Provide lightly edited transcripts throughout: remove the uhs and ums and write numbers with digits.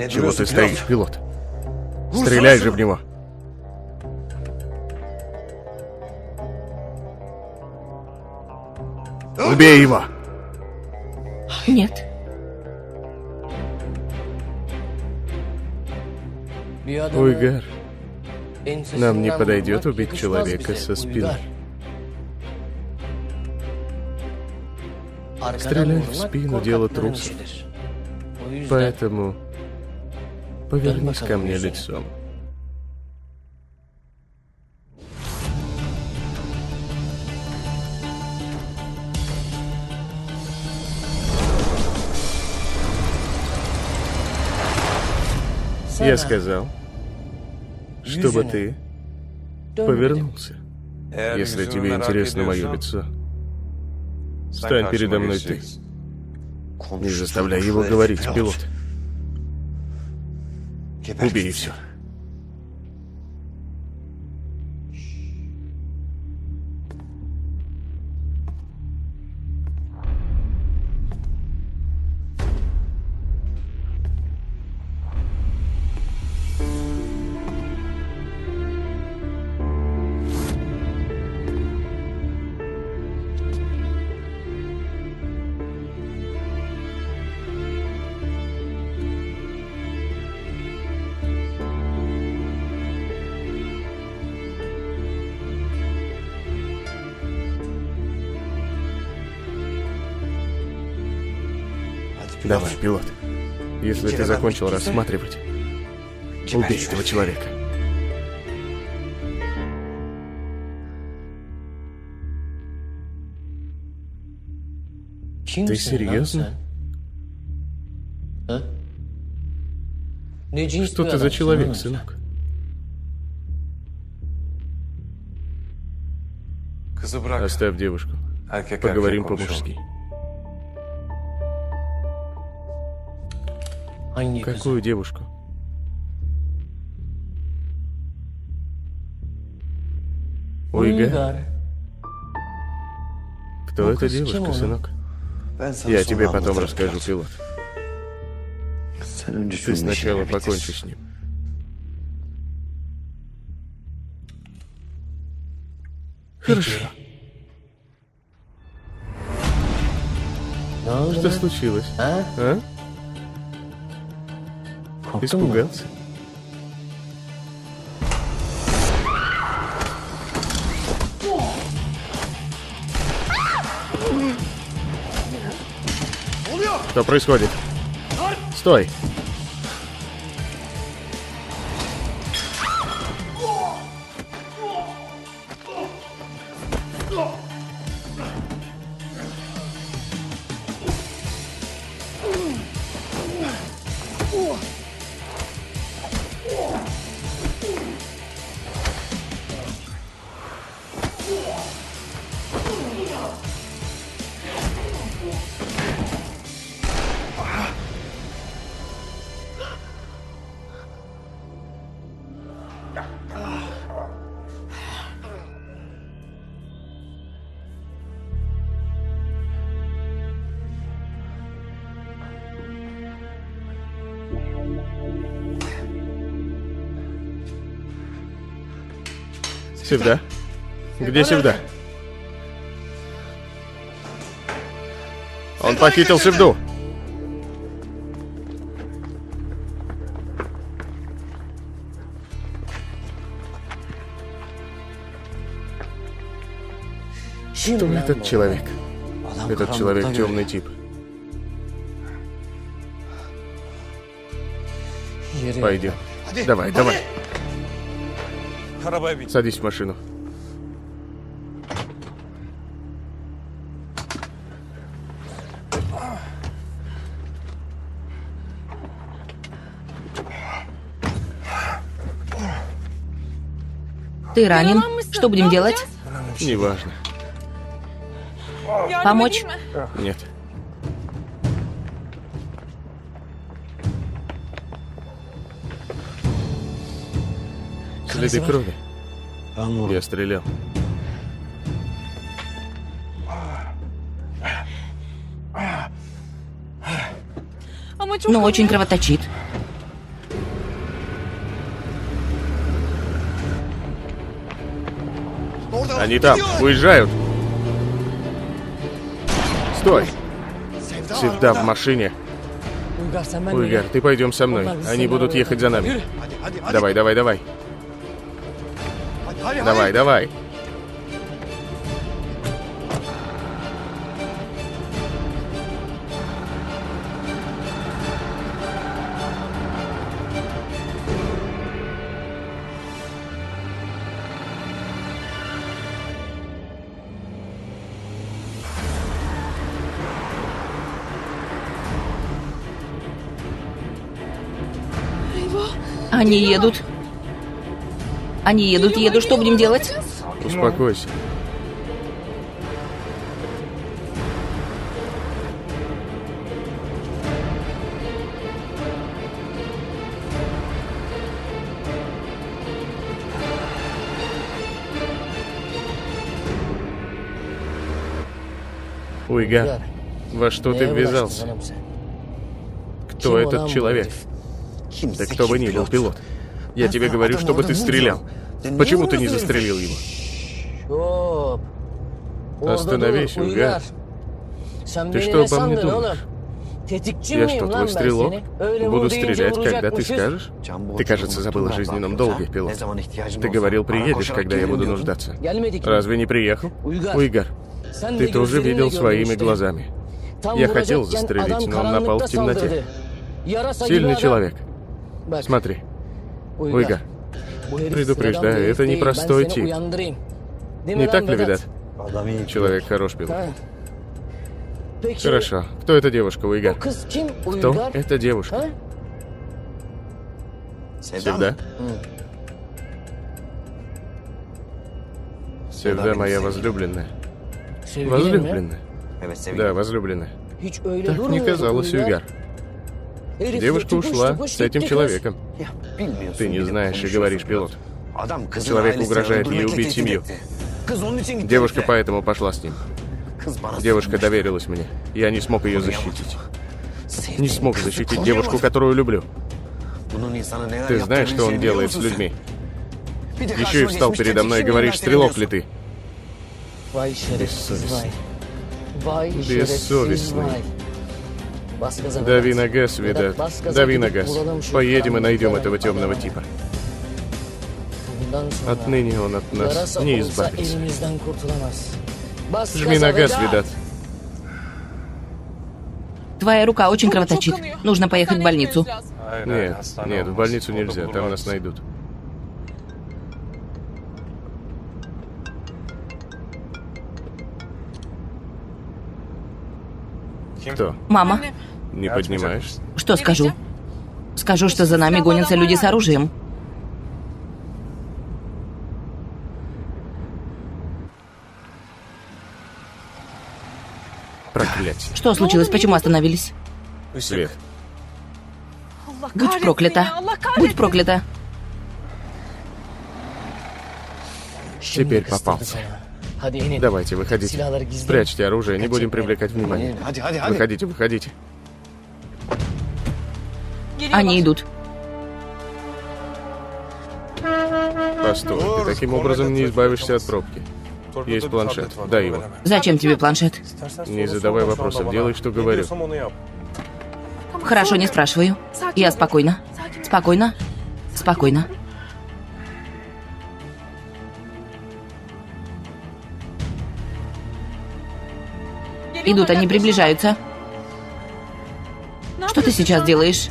Чего ты стоишь, пилот? Стреляй же в него. Убей его! Нет. Уйгар, нам не подойдет убить человека со спины. Стрелять в спину — дело трусов. Поэтому повернись ко мне лицом. Я сказал, чтобы ты повернулся. Если тебе интересно мое лицо, стань передо мной ты. Не заставляй его говорить, пилот. Убей все. Давай, пилот. Если ты закончил рассматривать, убей этого человека. Ты серьезно? Что ты за человек, сынок? Оставь девушку. Поговорим по-мужски. Какую девушку? Уйгар? Кто эта девушка, сынок? Я тебе потом расскажу, пилот. Ты сначала покончи с ним. Хорошо. Что случилось? А? Испугался? Что происходит? Стой! Севда? Где Севда? Он похитил Севду. Кто этот человек? Этот человек темный тип. Пойдем. Давай, давай. Садись в машину. Ты ранен? Что будем делать? Неважно. Помочь? Нет. Следы крови. Я стрелял. Но очень кровоточит. Они там, уезжают. Стой. Всегда в машине. Уйгар, ты пойдем со мной. Они будут ехать за нами. Давай, давай, давай. Давай, давай. Они едут. Они едут. Что будем делать? Успокойся. Уйгар, во что ты ввязался? Кто этот человек? Да кто бы ни был, пилот. Я тебе говорю, чтобы ты стрелял. Почему ты не застрелил его? Остановись, Уйгар. Ты что обо мне думаешь? Я что, твой стрелок? Буду стрелять, когда ты скажешь? Ты, кажется, забыл о жизненном долге, пилот. Ты говорил, приедешь, когда я буду нуждаться. Разве не приехал? Уйгар, ты тоже видел своими глазами. Я хотел застрелить, но он напал в темноте. Сильный человек. Смотри. Уйгар, предупреждаю, это непростой тип. Не так ли, Ведат? Человек хорош, пилот. Хорошо. Кто эта девушка, Уйгар? Кто эта девушка? Севда? Севда моя возлюбленная. Возлюбленная? Да, возлюбленная. Так мне казалось, Уйгар. Девушка ушла с этим человеком. Ты не знаешь и говоришь, пилот. Человек угрожает ей убить семью. Девушка поэтому пошла с ним. Девушка доверилась мне. Я не смог ее защитить. Не смог защитить девушку, которую люблю. Ты знаешь, что он делает с людьми? Еще и встал передо мной и говоришь, стрелок ли ты? Бессовестный. Бессовестный. Дави на газ, Ведат. Дави на газ. Поедем и найдем этого темного типа. Отныне он от нас не избавится. Жми на газ, Ведат. Твоя рука очень кровоточит. Нужно поехать в больницу. Нет, в больницу нельзя, там нас найдут. Кто? Мама. Не поднимаешь? Что скажу? Скажу, что за нами гонятся люди с оружием. Проклятие. Что случилось? Почему остановились? Свет. Будь проклята. Будь проклята. Теперь попался. Давайте, выходите. Спрячьте оружие, не будем привлекать внимание. Выходите, выходите. Они идут. Постой, ты таким образом не избавишься от пробки. Есть планшет, дай его. Зачем тебе планшет? Не задавай вопросов, делай, что говорю. Хорошо, не спрашиваю. Я спокойно. Спокойно. Спокойно. Идут, они приближаются. Что ты сейчас делаешь?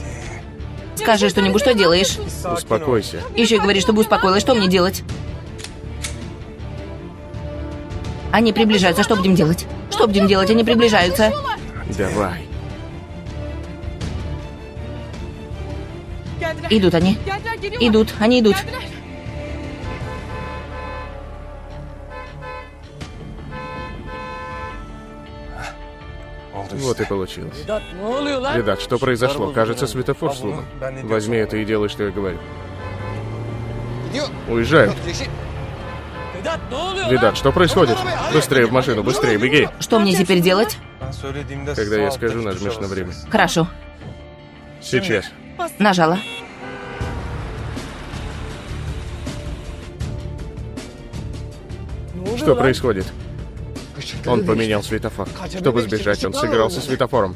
Скажи что-нибудь, что делаешь? Успокойся. Еще и говори, чтобы успокоилась. Что мне делать? Они приближаются. Что будем делать? Что будем делать? Они приближаются. Давай. Идут они. Идут. Они идут. Вот и получилось. Ведат, что произошло? Кажется, светофор сломан. Возьми это и делай, что я говорю. Уезжают. Ведат, что происходит? Быстрее в машину, быстрее, беги. Что мне теперь делать? Когда я скажу, нажмешь на время. Хорошо. Сейчас. Нажала. Что происходит? Он поменял светофор. Чтобы сбежать, он сыграл со светофором.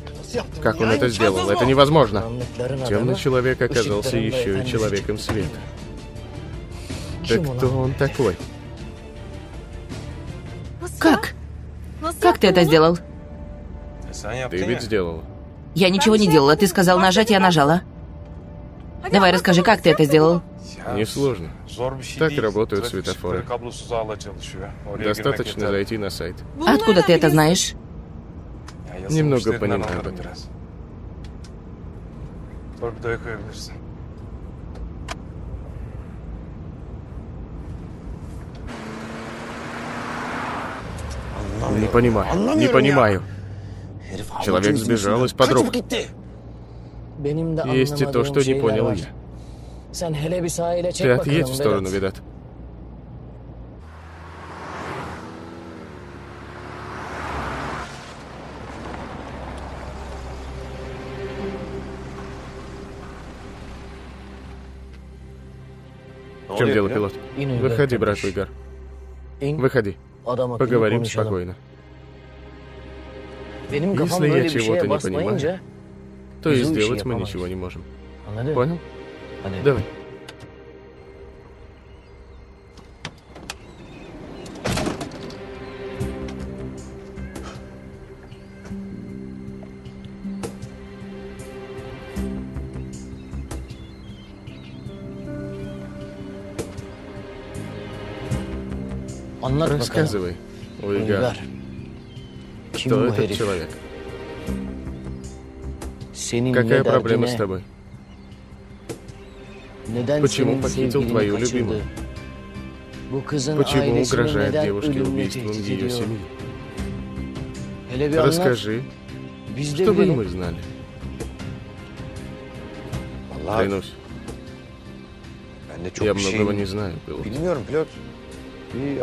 Как он это сделал? Это невозможно. Темный человек оказался еще и человеком света. Так кто он такой? Как? Как ты это сделал? Ты ведь сделала. Я ничего не делала. Ты сказал нажать, я нажала. Давай расскажи, как ты это сделал? Несложно. Так работают светофоры. Достаточно зайти на сайт. Откуда ты это знаешь? Немного понимаю об этом. Не понимаю. Не понимаю. Человек сбежал из-под рук. Есть и то, что не понял я. Ты отъедь в сторону, Ведат. В чем дело, пилот? Выходи, брат Уйгар. Выходи. Поговорим спокойно. Если я чего-то не понимаю, то и сделать мы ничего не можем. Понял? Давай. Рассказывай, Уйгар. Кто этот человек? Какая проблема с тобой? Почему похитил твою любимую? Почему угрожает девушке убийством ее семьи? Расскажи, чтобы мы знали. Клянусь, я многого не знаю, пилот.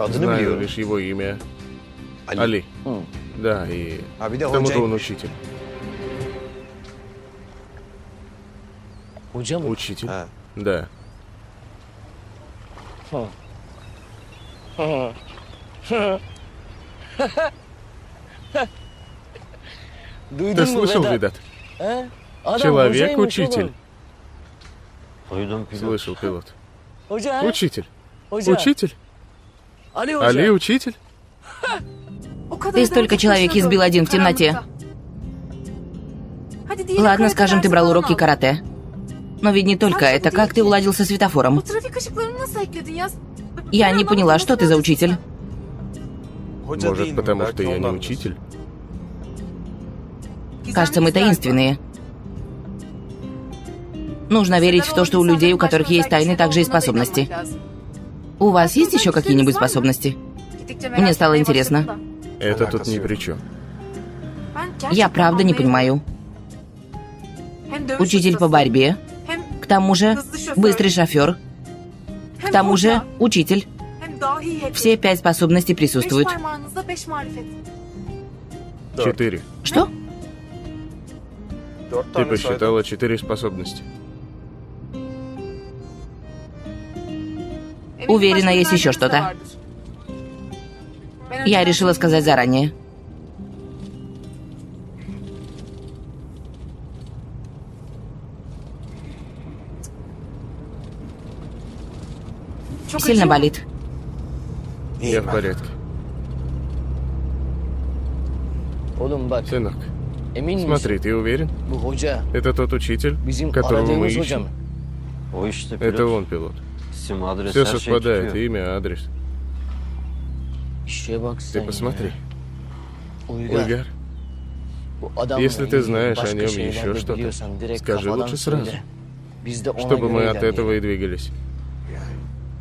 Знаю лишь его имя. Али. Да, и к тому же он учитель. Учитель? Да. Ты слышал, Ведат? Человек-учитель. Слышал, пилот. Учитель. Учитель? Али учитель? Ты столько человек избил один в темноте. Ладно, скажем, ты брал уроки карате. Но ведь не только это. Как ты уладил со светофором? Я не поняла, что ты за учитель. Может, потому что я не учитель? Кажется, мы таинственные. Нужно верить в то, что у людей, у которых есть тайны, также и способности. У вас есть еще какие-нибудь способности? Мне стало интересно. Это тут ни при чем. Я правда не понимаю. Учитель по борьбе. К тому же, быстрый шофер. К тому же, учитель. Все 5 способностей присутствуют. 4. Что? Ты посчитала 4 способности. Уверена, есть еще что-то. Я решила сказать заранее. Сильно болит. Я в порядке. Сынок, смотри, ты уверен? Это тот учитель, которого мы ищем? Это он, пилот. Все совпадает, имя, адрес. Ты посмотри. Уйгар, если ты знаешь о нем еще что-то, скажи лучше сразу, чтобы мы от этого и двигались.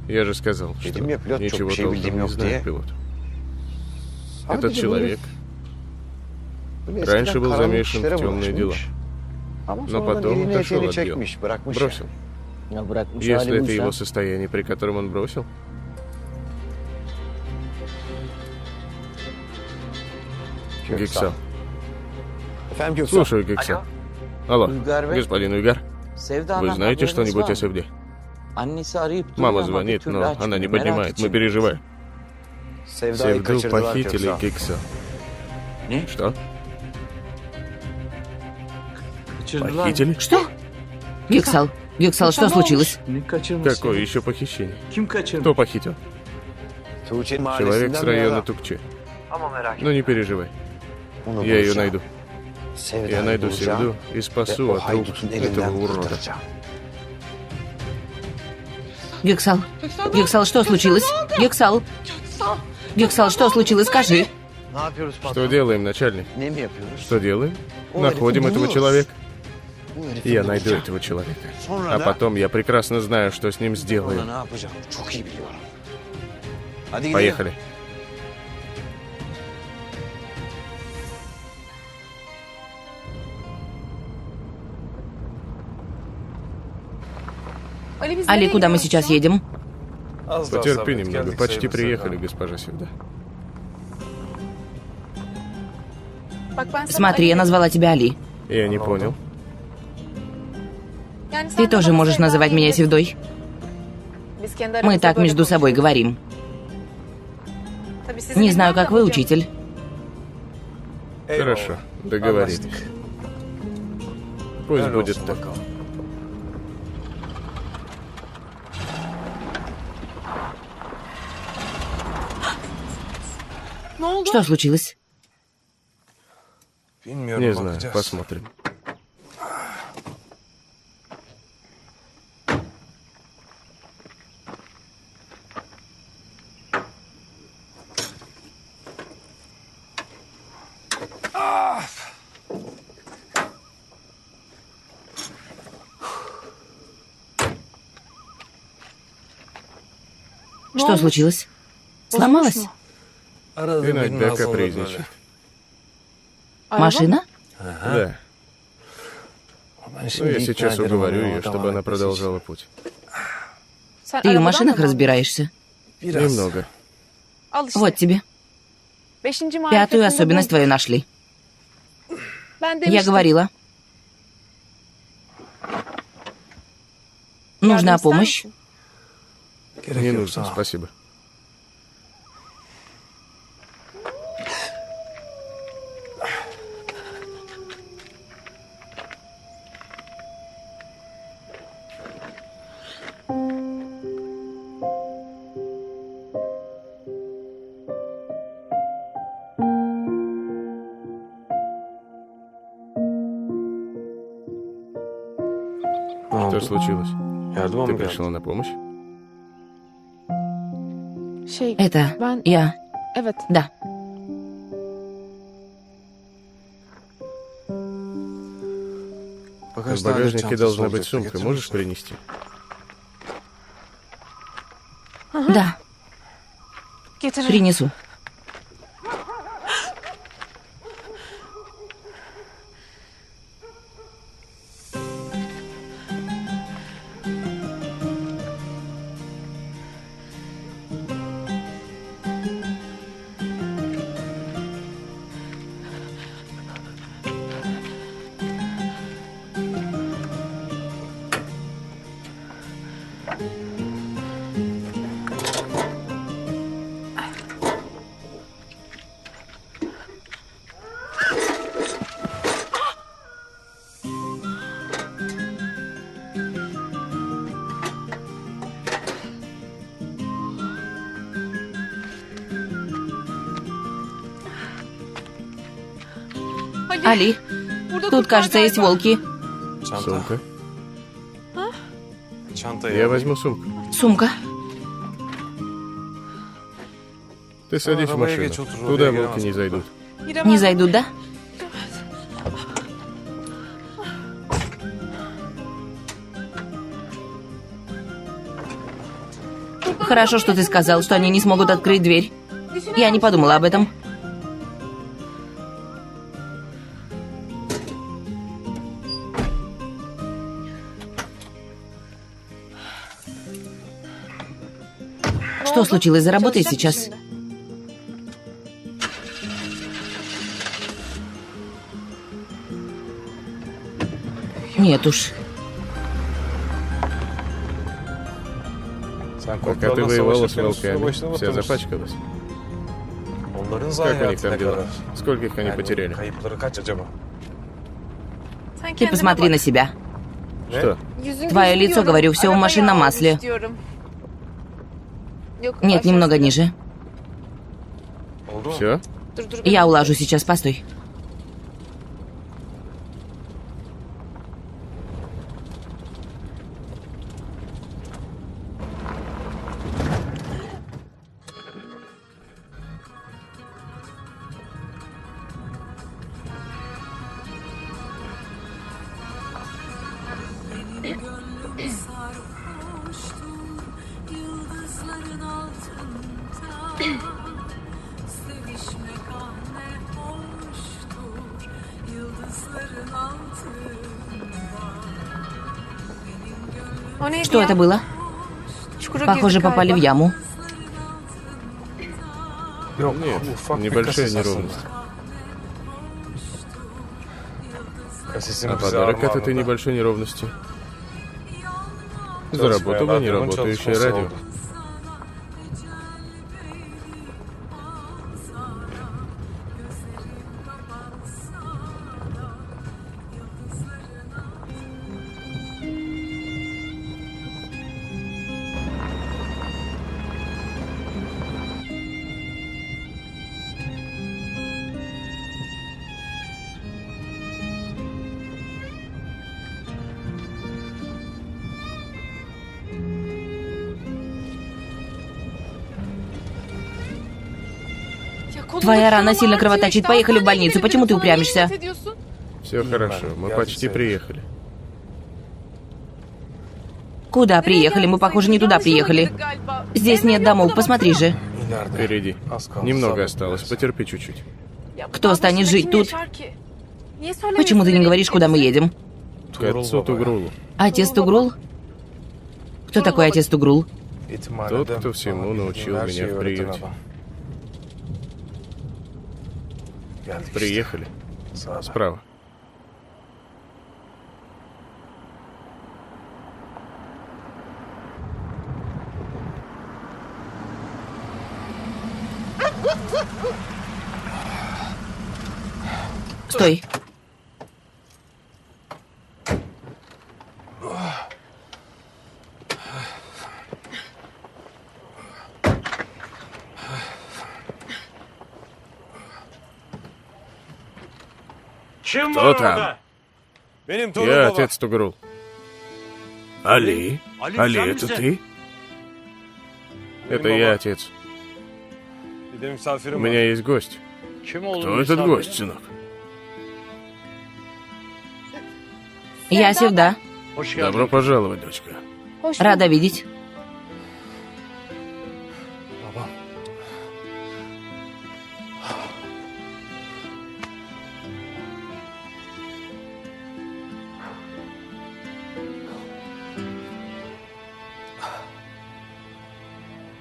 Я же сказал, что ничего толком не знаю, пилот. Этот человек раньше был замешан в темные дела, но потом отошел от дел, бросил. Если это его состояние, при котором он бросил? Гексал. Слушаю, Гексал. Алло, господин Уйгар, вы знаете что-нибудь о Севде? Мама звонит, но она не поднимает, мы переживаем. Севду похитили Гексал. Что? Похитили? Что? Гексал, что случилось? Какое еще похищение? Кто похитил? Человек с района Тукче. Ну не переживай. Я ее найду. Я найду Севду и спасу от рук этого урода. Гексал, что случилось? Гексал, что случилось? Скажи. Что делаем, начальник? Что делаем? Находим этого человека. Я найду этого человека. А потом я прекрасно знаю, что с ним сделаю. Поехали. Али, куда мы сейчас едем? Потерпи немного. Почти приехали, госпожа Севда. Смотри, я назвала тебя Али. Я не понял. Ты тоже можешь называть меня Севдой. Мы так между собой говорим. Не знаю, как вы, учитель. Хорошо, договорились. Пусть будет так. Что случилось? Не знаю, посмотрим. Что случилось? Сломалась? Иногда капризничает. Машина? Да. Но я сейчас уговорю ее, чтобы она продолжала путь. Ты в машинах разбираешься? Немного. Вот тебе. Пятую особенность твою нашли. Я говорила. Нужна помощь? Не нужно, спасибо. Что случилось? Ты пришла на помощь? Это я. Да. В багажнике должна быть сумка. Можешь принести? Да. Принесу. Али, тут, кажется, есть волки. Сумка. Я возьму сумку. Сумка. Ты садись в машину. Туда волки не зайдут. Не зайдут, да? Хорошо, что ты сказал, что они не смогут открыть дверь. Я не подумала об этом. Что случилось? Заработай сейчас. Нет уж. Пока ты воевала с волками, вся запачкалась. Как у них там дела? Скольких они потеряли? Ты посмотри на себя. Что? Твое лицо, говорю, все в машинном масле. Нет, немного ниже. Все? Я улажу сейчас, постой. Что это было? Похоже, попали в яму. Нет, небольшая неровность. А подарок от этой небольшой неровности заработало неработающее радио. Твоя рана сильно кровоточит. Поехали в больницу. Почему ты упрямишься? Все хорошо, мы почти приехали. Куда приехали? Мы, похоже, не туда приехали. Здесь нет домов, посмотри же. Впереди. Немного осталось, потерпи чуть-чуть. Кто станет жить тут? Почему ты не говоришь, куда мы едем? К отцу Тугрулу. Отец Тугрул? Кто такой отец Тугрул? Тот, кто всему научил меня в приюте. Приехали. Справа. Стой. Кто там? Я отец Тугрул. Али? Али, это ты? Это я, отец. У меня есть гость. Кто этот гость, сынок? Я сюда. Добро пожаловать, дочка. Рада видеть.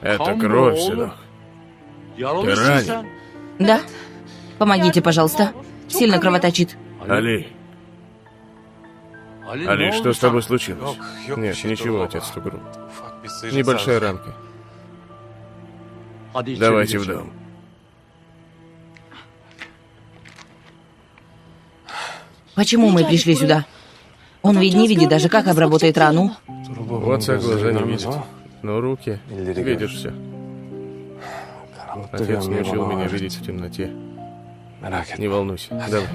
Это кровь, сынок. Ты ранен? Да? Помогите, пожалуйста. Сильно кровоточит. Али. Али, что с тобой случилось? Нет, ничего, отец Тугрул. Небольшая ранка. Давайте в дом. Почему мы пришли сюда? Он ведь не видит даже, как обработает рану. У отца глаза не видят, но руки видят все. Отец научил меня видеть в темноте. Не волнуйся, давай.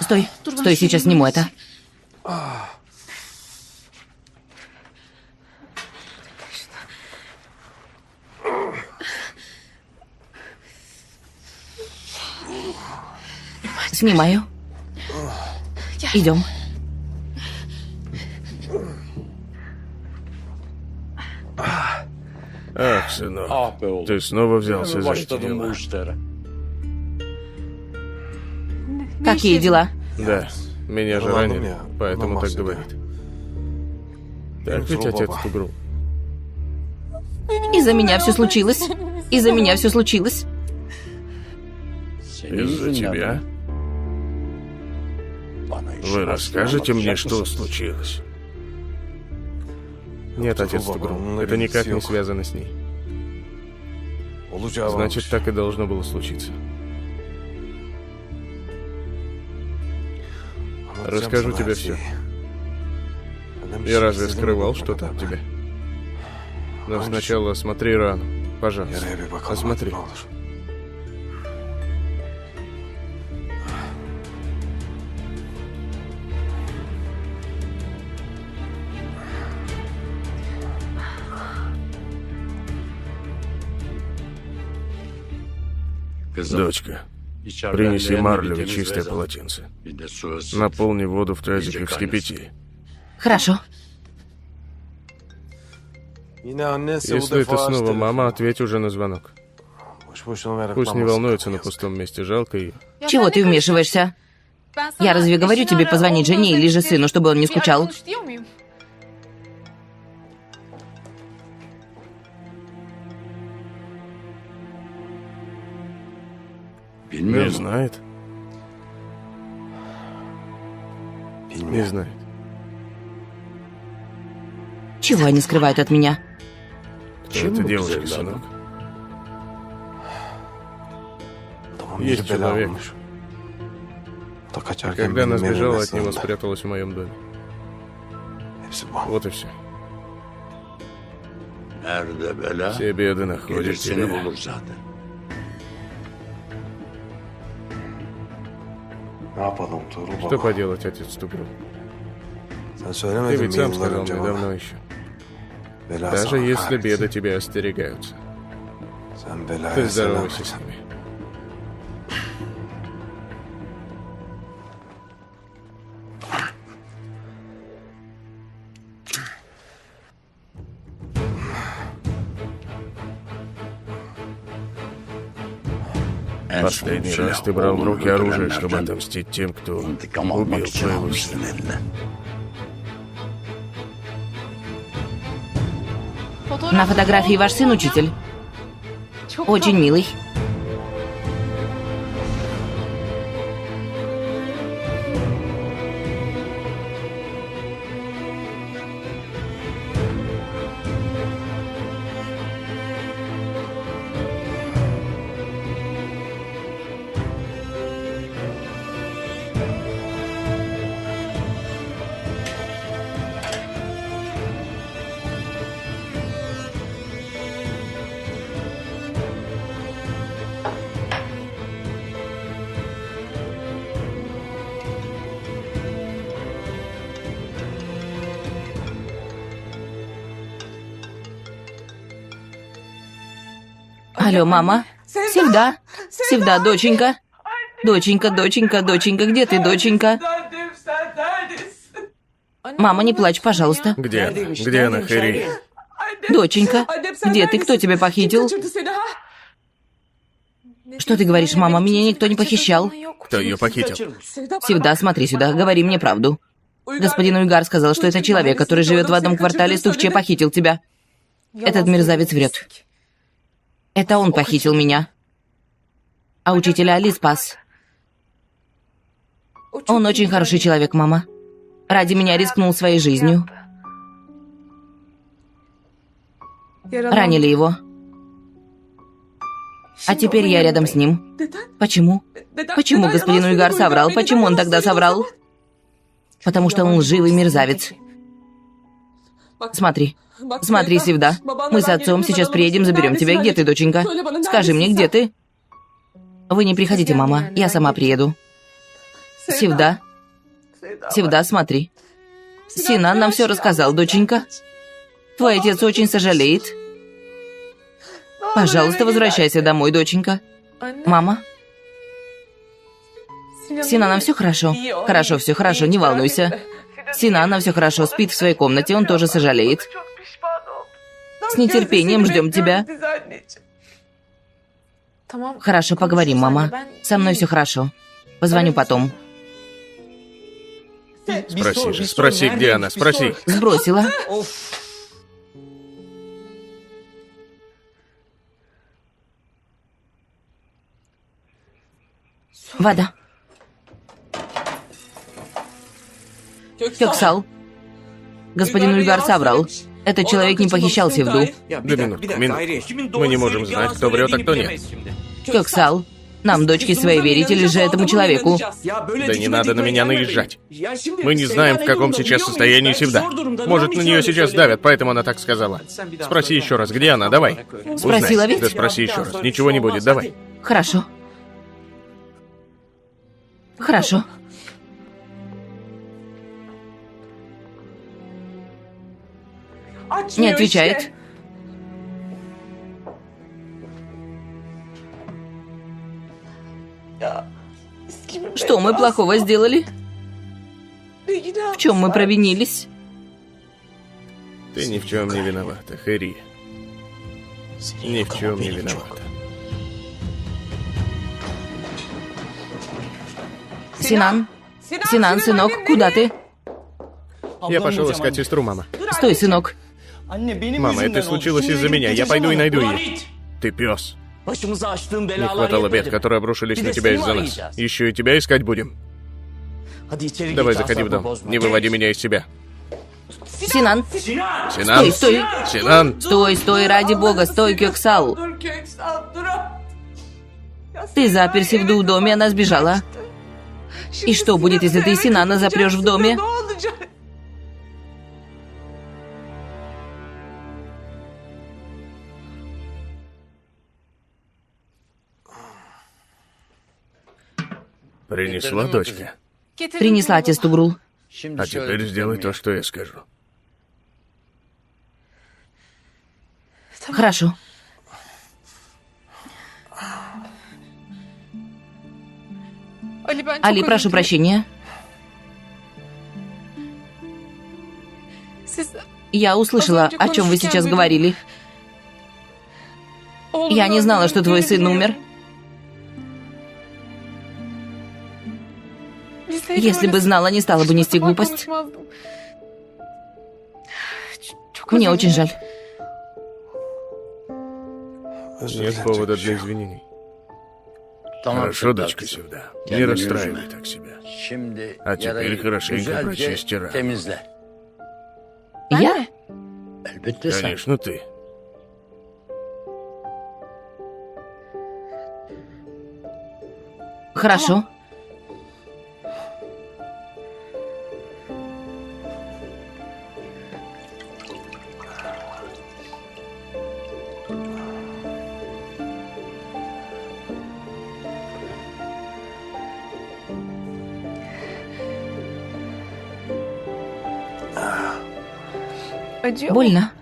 Стой, стой, сейчас сниму это. Снимаю. Идем. Ах, сынок, ты снова взялся за эти дела. Какие дела? Да, меня же ранили, поэтому так говорит. Так ведь отец Тугрул? Из-за меня все случилось. Из-за меня все случилось. Из-за тебя? Вы расскажете мне, что случилось? Нет, отец Тугрул, это никак не связано с ней. Значит, так и должно было случиться. Расскажу тебе все. Я разве скрывал что-то от тебя? Но сначала осмотри рану. Пожалуйста, осмотри. Дочка, принеси марлю и чистое полотенце. Наполни воду в тазик и вскипяти. Хорошо. Если это снова мама, ответь уже на звонок. Пусть не волнуется на пустом месте, жалко ее. Чего ты вмешиваешься? Я разве говорю тебе позвонить жене или же сыну, чтобы он не скучал? Не знает. Не знает. Чего они скрывают от меня? Кто эта девушка, сынок? Есть человек. Когда она сбежала от него, спряталась в моем доме. Вот и все. Все беды находят тебя. Что поделать, отец Тугрул? Ты ведь сам сказал мне давно еще. Даже если беды тебя остерегаются, ты здоровайся с ними. Последний раз ты брал в руки оружие, чтобы отомстить тем, кто убил твоего сына. На фотографии ваш сын учитель. Очень милый. Алло, мама? Севда? Севда, доченька? Доченька, доченька, доченька, где ты, доченька? Мама, не плачь, пожалуйста. Где она? Где она, Хэри? Доченька, где ты? Кто тебя похитил? Что ты говоришь, мама? Меня никто не похищал. Кто ее похитил? Севда, смотри сюда, говори мне правду. Господин Уйгар сказал, что это человек, который живет в одном квартале с Тухче, похитил тебя. Этот мерзавец врет. Это он похитил меня. А учителя Али спас. Он очень хороший человек, мама. Ради меня рискнул своей жизнью. Ранили его. А теперь я рядом с ним. Почему? Почему господин Уйгар соврал? Почему он тогда соврал? Потому что он лживый мерзавец. Смотри. Смотри, Севда. Мы с отцом сейчас приедем, заберем тебя. Где ты, доченька? Скажи мне, где ты? Вы не приходите, мама. Я сама приеду. Севда. Севда, смотри. Синан нам все рассказал, доченька. Твой отец очень сожалеет. Пожалуйста, возвращайся домой, доченька. Мама? Синан, все хорошо? Хорошо, все хорошо, не волнуйся. Синан, все хорошо, спит в своей комнате, он тоже сожалеет. С нетерпением ждем тебя. Хорошо, поговорим, мама. Со мной все хорошо. Позвоню потом. Спроси же, спроси, где она, спроси. Сбросила. Вода. Кёксал. Господин Ульгар соврал. Этот человек не похищал Севду. Да минутку. Мы не можем знать, кто врет, а кто нет. Кёксал, нам, дочки своей, верить или же этому человеку? Да не надо на меня наезжать. Мы не знаем, в каком сейчас состоянии Севда. Может, на нее сейчас давят, поэтому она так сказала. Спроси еще раз, где она, давай. Спросила ведь? Да спроси еще раз, ничего не будет, давай. Хорошо. Хорошо. Не отвечает. Что мы плохого сделали? В чем мы провинились? Ты ни в чем не виновата, Хэри. Ни в чем не виновата. Синан? Синан, сынок, куда ты? Я пошел искать сестру, мама. Стой, сынок. Мама, это случилось из-за меня. Я пойду и найду ее. Ты пес. Не хватало бед, которые обрушились на тебя из-за нас. Еще и тебя искать будем. Давай, заходи в дом. Не выводи меня из себя. Синан. Синан. Стой. Синан. Стой, ради бога, стой, Кёксал. Ты запер Севду в доме, она сбежала. И что будет, если ты Синана запрешь в доме? Принесла дочка. Принесла отец Тугрул. А теперь сделай то, что я скажу. Хорошо. Али, прошу прощения. Я услышала, о чем вы сейчас говорили. Я не знала, что твой сын умер. Если бы знала, не стала бы нести глупость. Мне очень жаль. Нет повода для извинений. Хорошо, дочка, сюда. Не расстраивай так себя. А теперь хорошенько прочисти рану. Я? Конечно, ты. Хорошо. Больно.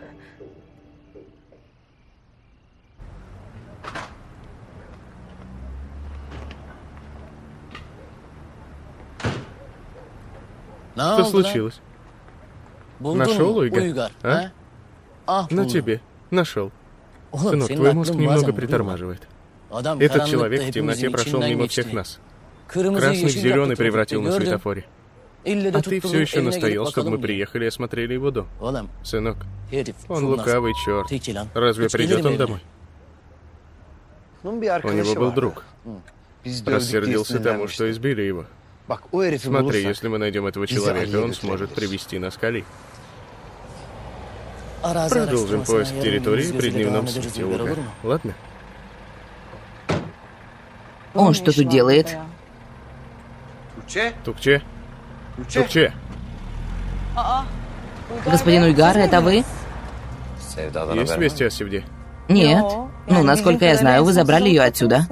Что случилось? Нашел Уйгар? А? На тебе. Нашел. Сынок, твой мозг немного притормаживает. Этот человек в темноте прошел мимо всех нас. Красный в зеленый превратил на светофоре. А ты все еще настоял, чтобы мы приехали и осмотрели его дом. Сынок, он лукавый черт. Разве придет он домой? У него был друг. Рассердился тому, что избили его. Смотри, если мы найдем этого человека, он сможет привести нас к Али. Продолжим поиск территории при дневном свете, Уйгар. Ладно? Он что тут делает? Тукче? Тукче? Господин Уйгар, это вы? Есть вести о Севде? Нет. Ну, насколько я знаю, вы забрали ее отсюда.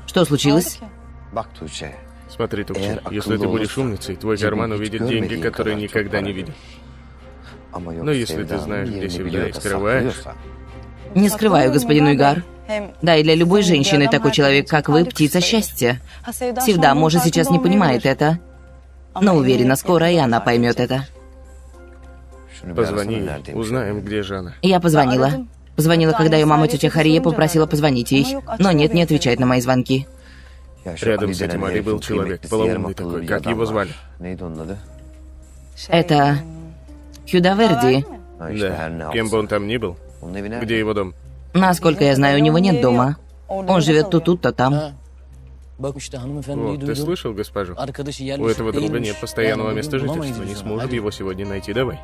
Что случилось? Смотри, Тукче, если ты будешь умницей, твой карман увидит деньги, которые никогда не видел. Но если ты знаешь, где Севда, и скрываешь... Не скрываю, господин Уйгар. Да, и для любой женщины такой человек, как вы, птица счастья. Севда, может, сейчас не понимает это. Но уверена, скоро и она поймет это. Позвони ей, узнаем, где же она. Я позвонила. Позвонила, когда ее мама, тетя Хария, попросила позвонить ей. Но нет, не отвечает на мои звонки. Рядом с этим Али был человек, полоумный такой. Как его звали? Это... Хюдаверди. Да, кем бы он там ни был. Где его дом? Насколько я знаю, у него нет дома. Он живет то тут, то там. Вот, ты слышал, госпожу? У этого друга нет постоянного места жительства. Не сможем его сегодня найти. Давай.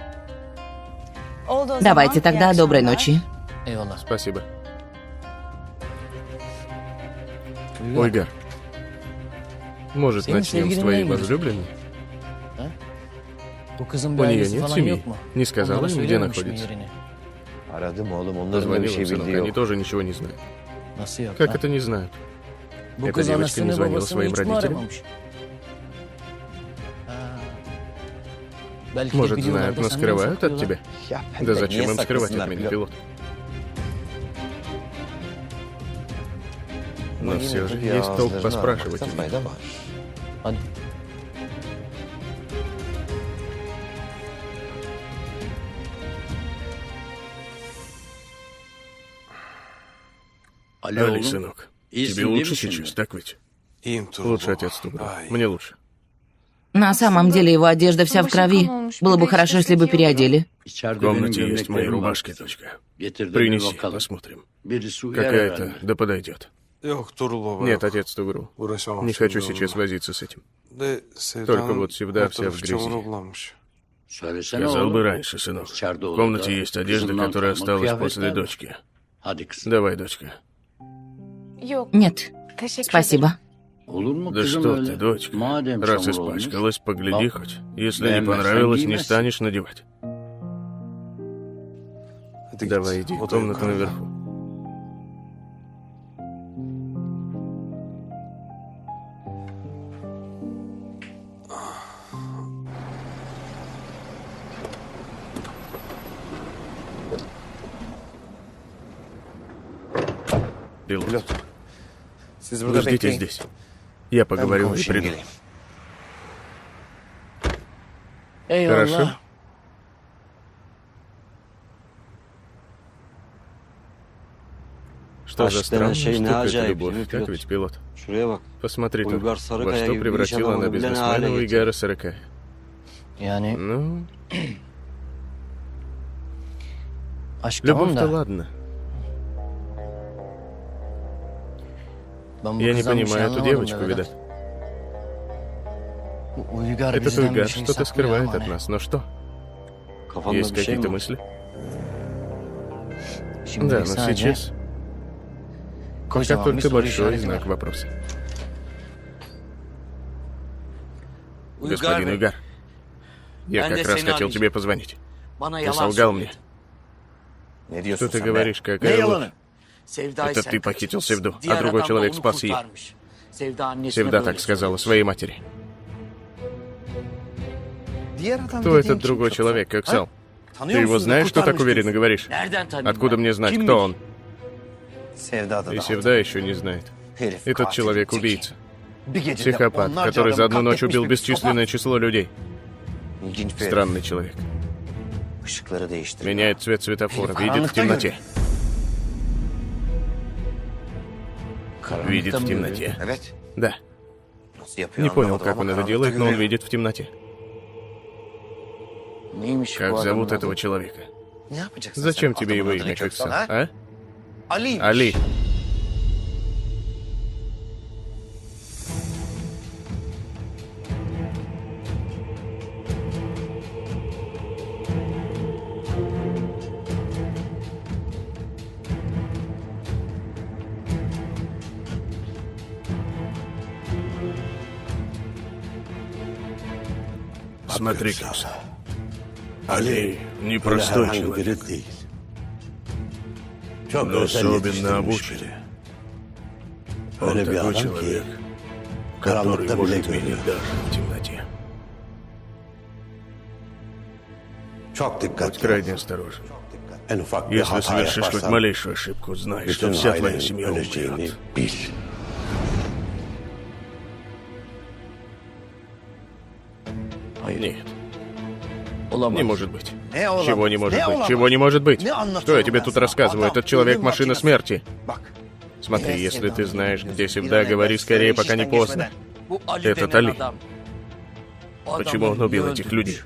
Давайте тогда доброй ночи. Спасибо. Уйгар, может, начнем с твоей возлюбленной? У нее нет семьи? Не сказала им, где находится? Позвонил им, сынок, они тоже ничего не знают. Как это не знают? Эта девочка не звонила своим родителям? Может, знают, но скрывают от тебя? Да зачем им скрывать от меня, пилот? Но все же есть толк поспрашивать. Али, сынок, тебе лучше сейчас, так ведь? Лучше, отец Тугру. Мне лучше. На самом деле его одежда вся в крови. Было бы хорошо, если бы переодели. В комнате есть мои рубашки, дочка. Принеси, посмотрим. Какая-то, да подойдет. Нет, отец Тугру. Не хочу сейчас возиться с этим. Только вот Севда вся в грязи. Сказал бы раньше, сынок. В комнате есть одежда, которая осталась после дочки. Давай, дочка. Нет, спасибо. Да что ты, дочка. Раз испачкалась, погляди хоть. Если не понравилось, не станешь надевать. Давай иди, комната наверху. Пилот, вы ждите здесь. Я поговорю и приду. Хорошо? Что за странная штука эта любовь, так ведь, пилот? Посмотри тут, во что превратила она бизнесмена Уйгара Саракая. Ну... Любовь-то ладно. Я не понимаю эту девочку, видать. Этот Уйгар что-то скрывает от нас, но что? Есть какие-то мысли? Да, но сейчас... Пока только большой знак вопроса. Господин Уйгар, я как раз хотел тебе позвонить. Ты солгал мне. Что ты говоришь, какая ложь? Это ты похитил Севду, а другой человек спас ее. Севда так сказала своей матери. Кто этот другой человек, Коксал? Ты его знаешь, что так уверенно говоришь? Откуда мне знать, кто он? И Севда еще не знает. Этот человек убийца. Психопат, который за одну ночь убил бесчисленное число людей. Странный человек. Меняет цвет светофора, видит в темноте. Видит в темноте. Да. Не понял, как он это делает, но он видит в темноте. Как зовут этого человека? Зачем тебе его имя, Коксал, а? Али. Смотри, Коксал. Али непростой человек, но особенно обученный. Он такой человек, который может видеть даже в темноте. Будь крайне осторожен. Если совершишь хоть малейшую ошибку, знай, что вся твоя семья умрет. Нет. Не может быть. Чего не может быть? Чего не может быть? Что я тебе тут рассказываю? Этот человек — машина смерти. Смотри, если ты знаешь, где Севда, говори скорее, пока не поздно. Этот Али. Почему он убил этих людей?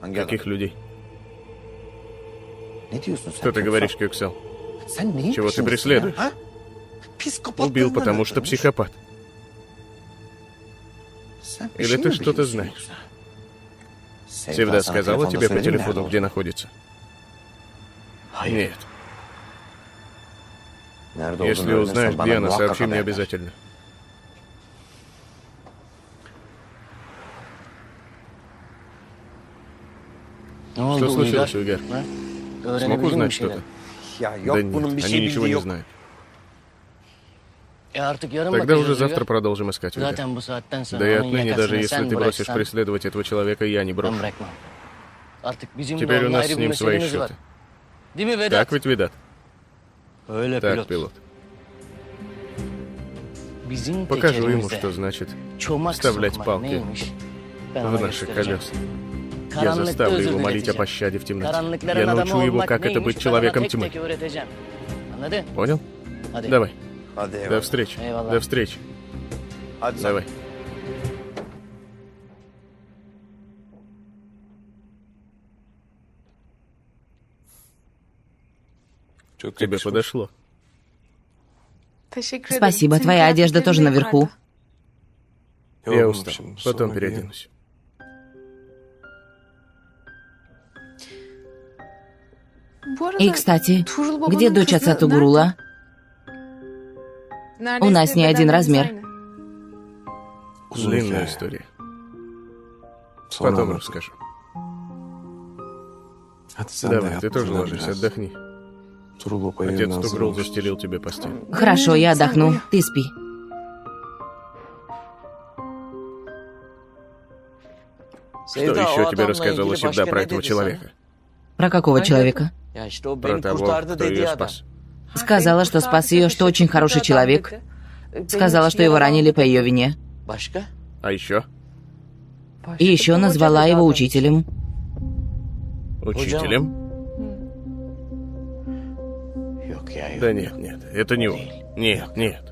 Каких людей? Что ты говоришь, Коксал? Чего ты преследуешь? Убил, потому что психопат. Или ты что-то знаешь? Севда сказала тебе по телефону, где находится? Нет. Если узнаешь, где она, сообщи мне обязательно. Что случилось, Уйгар? Смог узнать что-то? Да нет, они ничего не знают. Тогда уже завтра продолжим искать Уйгар. Да и отныне, даже если ты бросишь преследовать этого человека, я не брошу. Теперь у нас с ним свои счеты. Так ведь, Ведат? Так, пилот. Покажу ему, что значит вставлять палки в наши колеса. Я заставлю его молить о пощаде в темноте. Я научу его, как это быть человеком тьмы. Понял? Давай. До встречи. До встречи. Давай. Тебе подошло. Спасибо, твоя одежда тоже наверху. Я устал. Потом переоденусь. И, кстати, где дочь отца Тугрула? У нас не один размер. Длинная история. Потом расскажу. Давай, ты тоже ложись, отдохни. Отец Тугрул застелил тебе постель. Хорошо, я отдохну. Ты спи. Что еще тебе рассказывала Севда про этого человека? Про какого человека? Про того, кто ее спас. Сказала, что спас ее, что очень хороший человек. Сказала, что его ранили по ее вине. А еще? И еще назвала его учителем. Учителем? Да нет, нет, это не он. Нет, нет.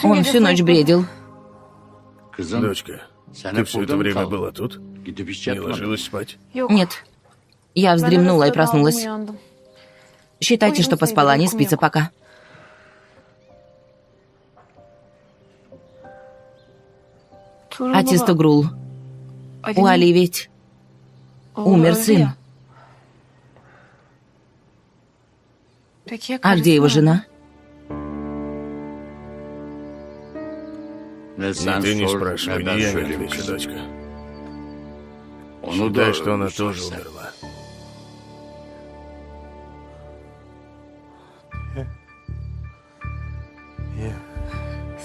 Он всю ночь бредил. Дочка, ты все это время была тут? Не ложилась спать? Нет. Я вздремнула и проснулась. Считайте, что поспала, не спится пока. Отец Тугрул. У Али ведь умер сын. А где его жена? Ни ты не спрашивай, ни я не отвечу, дочка. Считай, что она тоже умерла.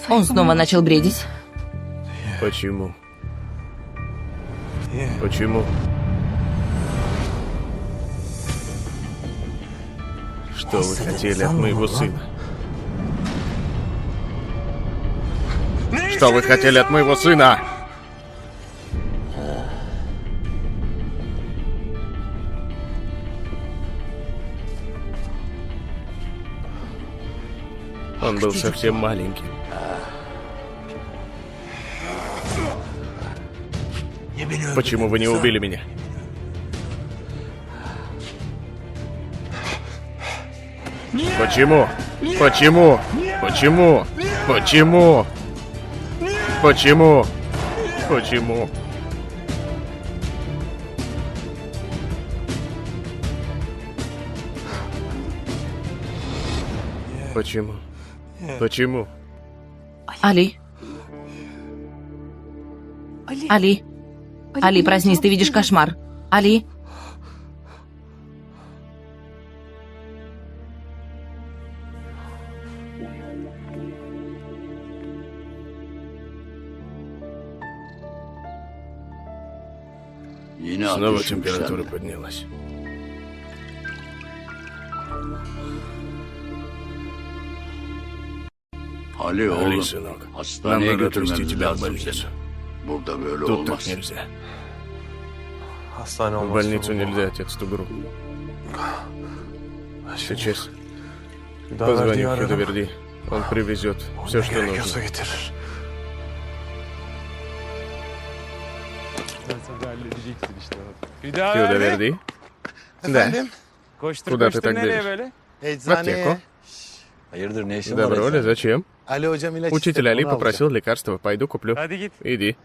Он снова начал бредить. Почему? Почему? Что вы хотели от моего сына? Что вы хотели от моего сына? Он был совсем маленьким. Почему вы не убили меня? Почему? Почему? Почему? Почему? Почему? Почему? Почему? Почему? Али. Али. Али, проснись, ты видишь кошмар. Али. Снова температура поднялась. Али, сынок, нам надо отвезти тебя в больницу. Тут так нельзя. В больницу нельзя, отец Тугру. Сейчас позвоню Хюдаверди. Он привезет все, что нужно. Хюдаверди? Да. Куда ты так бежишь? В аптеку. Добро ли? Зачем? Учитель Али попросил лекарства. Пойду куплю. Иди.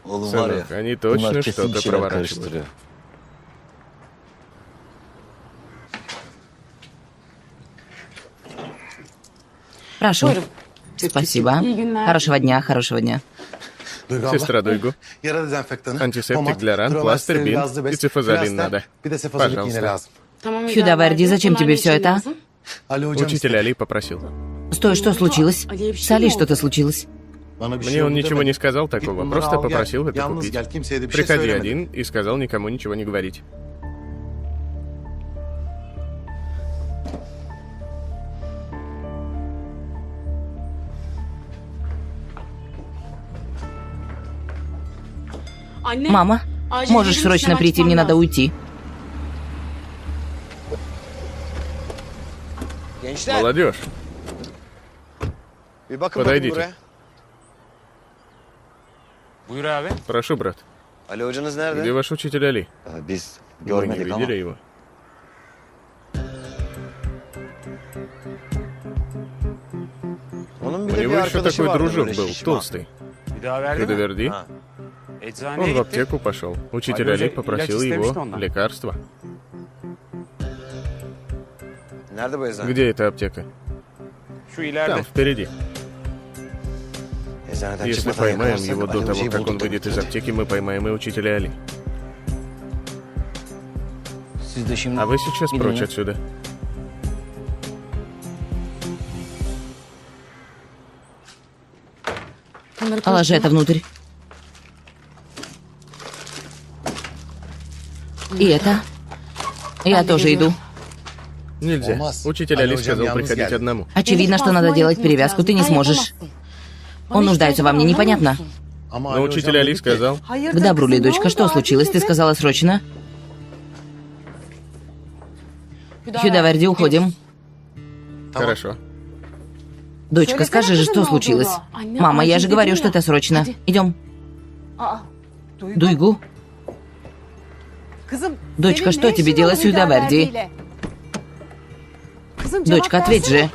Сынок, они точно что-то проворачивают. Прошу. Спасибо. Хорошего дня, хорошего дня. Сестра Дуйгу. Антисептик для ран, пластырь, бинт и цифазолин надо. Пожалуйста. Хюдаверди, зачем тебе все это? Учитель Али попросил. Стой, что случилось? С Али что-то случилось. Мне он ничего не сказал такого, просто попросил это купить. Приходи один и сказал никому ничего не говорить. Мама, можешь срочно прийти, мне надо уйти. Молодежь, подойдите. Прошу, брат. Где ваш учитель Али? Мы не видели его. У него еще такой дружок был, толстый. Хюдаверди? Он в аптеку пошел. Учитель Али попросил его лекарства. Где эта аптека? Там, впереди. Если поймаем его до того, как он выйдет из аптеки, мы поймаем и учителя Али. А вы сейчас прочь отсюда. Положи это внутрь. И это. Я тоже иду. Нельзя. Учитель Али сказал приходить одному. Очевидно, что надо делать перевязку, ты не сможешь. Он нуждается во мне, непонятно. Но учитель Али сказал... К добру ли, дочка, что случилось? Ты сказала срочно. Хюдаверди, уходим. Хорошо. Дочка, скажи же, что случилось? Мама, я же говорю, что это срочно. Идем. Дуйгу. Дочка, что тебе делать с Хюдаверди? Дочка, ответь же.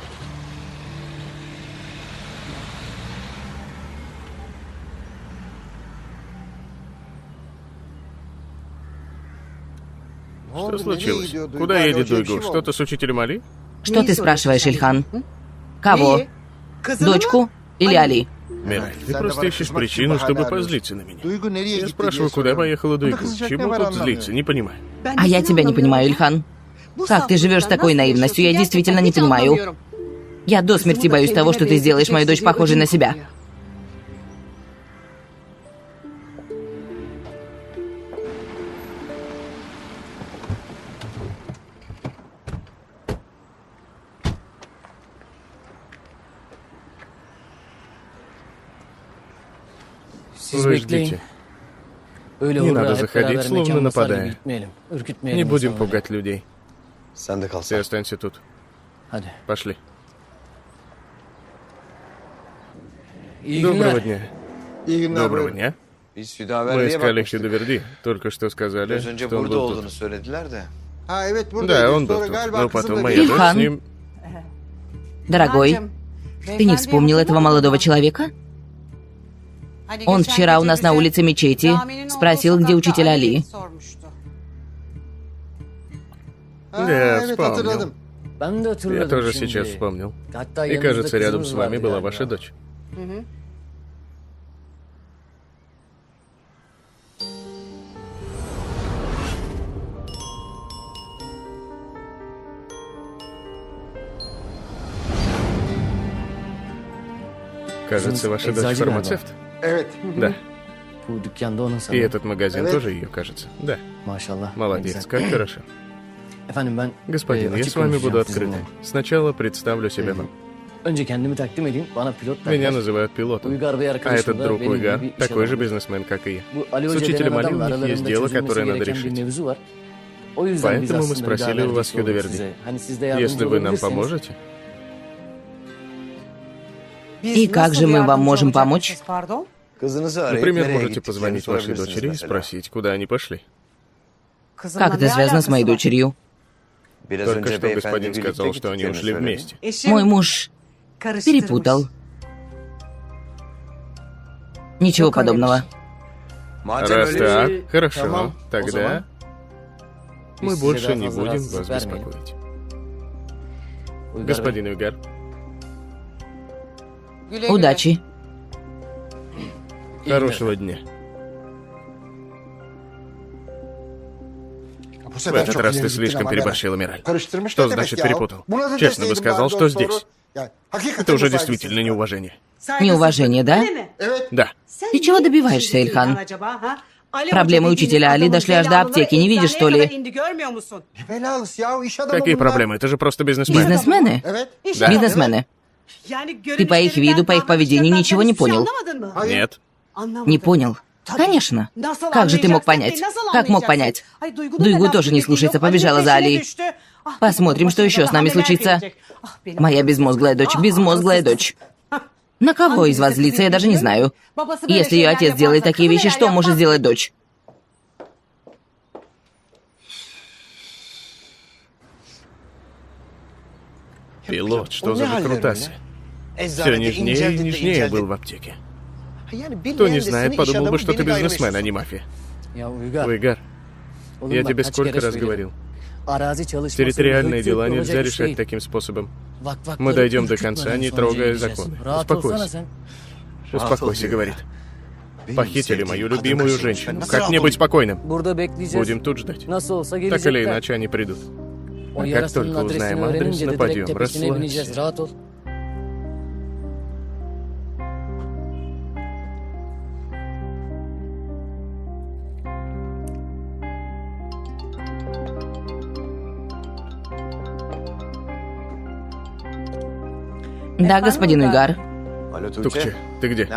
Что случилось? Куда едет Дуйгу? Что-то с учителем Али? Что ты спрашиваешь, Ильхан? Кого? Дочку или Али? Мирай, ты просто ищешь причину, чтобы позлиться на меня. Я спрашиваю, куда поехала Дуйгу? Чему тут злиться? Не понимаю. А я тебя не понимаю, Ильхан. Как ты живешь с такой наивностью? Я действительно не понимаю. Я до смерти боюсь того, что ты сделаешь мою дочь похожей на себя. Вы ждите. Не надо заходить, словно нападая. Не будем пугать людей. Ты останься тут. Пошли. Доброго дня. Доброго дня. Мы искали Хюдаверди. Только что сказали, что он был тут. Да, он был тут. Но потом моя дочь с ним... Дорогой, ты не вспомнил этого молодого человека? Он вчера у нас на улице мечети спросил, где учитель Али. Да, вспомнил. Я тоже сейчас вспомнил. И кажется, рядом с вами была ваша дочь. Кажется, ваша дочь фармацевт. Да. Bu dükkanda onun И sanırım. этот магазин тоже ее, кажется. Да. Maşallah. Молодец, как хорошо. Efendim ben Господин, я açık с вами буду konuşacağım открыт. sizinle. Сначала представлю себя вам. Önce kendimi takdim edeyim. Bana pilot Меня derler. называют пилотом. Uygar Bey А arkadaşım этот da друг benim Уйгар gibi iş такой же adamı. бизнесмен, как и я. Bu Ali С Hoca учителем denen Али у adamla них есть aralarında дело, çözülmesi которое надо gereken bir решить. mevzu var. O yüzden biz Поэтому мы aslında bir спросили у вас yardımcı olduk Хюдоверди. size. Hani siz de yardımcı Если вы нам olabilirseniz. поможете, И как же мы вам можем помочь? например, можете позвонить вашей дочери и спросить, куда они пошли. Как это связано с моей дочерью? Только что господин сказал, что они ушли вместе. Мой муж перепутал. Ничего подобного. Раз так, хорошо, Tamam, o тогда zaman мы biz больше size не daha fazla будем rahatsızlık вас vermeyelim. беспокоить. Uygar Bey, Господин Уйгар, Удачи. хорошего дня. В этот раз ты слишком переборщил, Амираль. Что значит перепутал? Честно бы сказал, что здесь. Это уже действительно неуважение. Неуважение, да? Да. Ты чего добиваешься, Ильхан? Проблемы учителя Али дошли аж до аптеки, не видишь, что ли? Какие проблемы? Это же просто бизнесмен. Бизнесмены? Да. Бизнесмены. Ты по их виду, по их поведению ничего не понял? Нет. Не понял? Конечно. Как же ты мог понять? Как мог понять? Дуйгу тоже не слушается, побежала за Али. Посмотрим, что еще с нами случится. Моя безмозглая дочь. На кого из вас злиться, я даже не знаю. Если ее отец делает такие вещи, что может сделать дочь? Пилот, что за выкрутасы? Все нежнее и нежнее был в аптеке. Кто не знает, подумал бы, что ты бизнесмен, а не мафия. Ya Uygar, Уйгар, oğlum я bak тебе kaç сколько kere раз söyledim. говорил. Arazi çalışması Территориальные hüküm дела olacak нельзя iş решать değil. таким способом. Vakvakları Мы дойдем до ürkütmeden конца, не sonuca трогая gideceğiz. законы. Rahat olsana Успокойся. sen. Успокойся, говорит. Похитили мою любимую женщину. Как мне быть спокойным? Burada bekleyeceğiz. Будем тут ждать. Nasıl olsa Так или gelecekler. иначе они придут. O А как yarasının только adresini узнаем адрес, öğrenince de direkt нападем. tepesine bineceğiz. Расслабься. Rahat ol. Да, господин Уйгар. Тукче, ты где?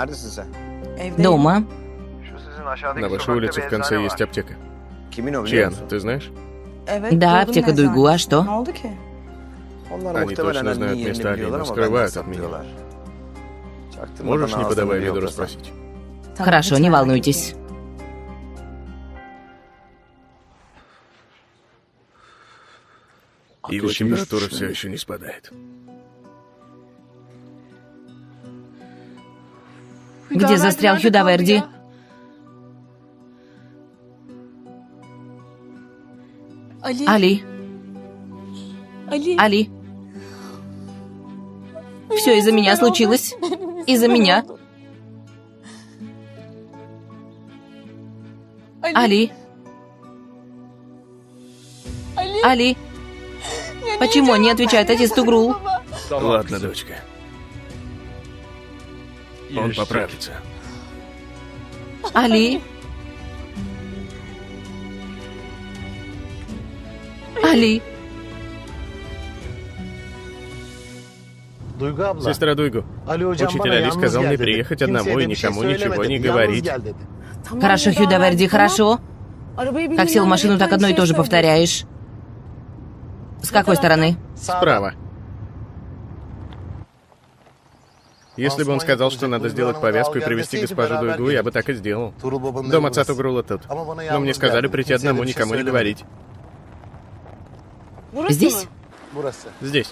Дома. На вашей улице в конце есть аптека. Чья она, ты знаешь? Да, аптека Дуйгу, а что? Они точно знают место Али, но скрывают от меня. Можешь, не подавая виду, расспросить? Хорошо, не волнуйтесь. Его температура все еще не спадает. Где застрял Хюдоверди? Али. Али. Все из-за меня случилось. Из-за меня. Али. Али. Почему не отвечает отец Тугрул? Ладно, дочка. Он поправится. Али. Али. Сестра Дуйгу, учитель Али сказал мне приехать одному и никому ничего не говорить. Хорошо, Хюдоверди, хорошо. Как сел в машину, так одно и то же повторяешь. С какой стороны? Справа. Если бы он сказал, что надо сделать повязку и привести госпожу Дуйгу, я бы так и сделал. Дом отца Тугрула тут. Но мне сказали прийти одному, никому не говорить. Здесь? Здесь.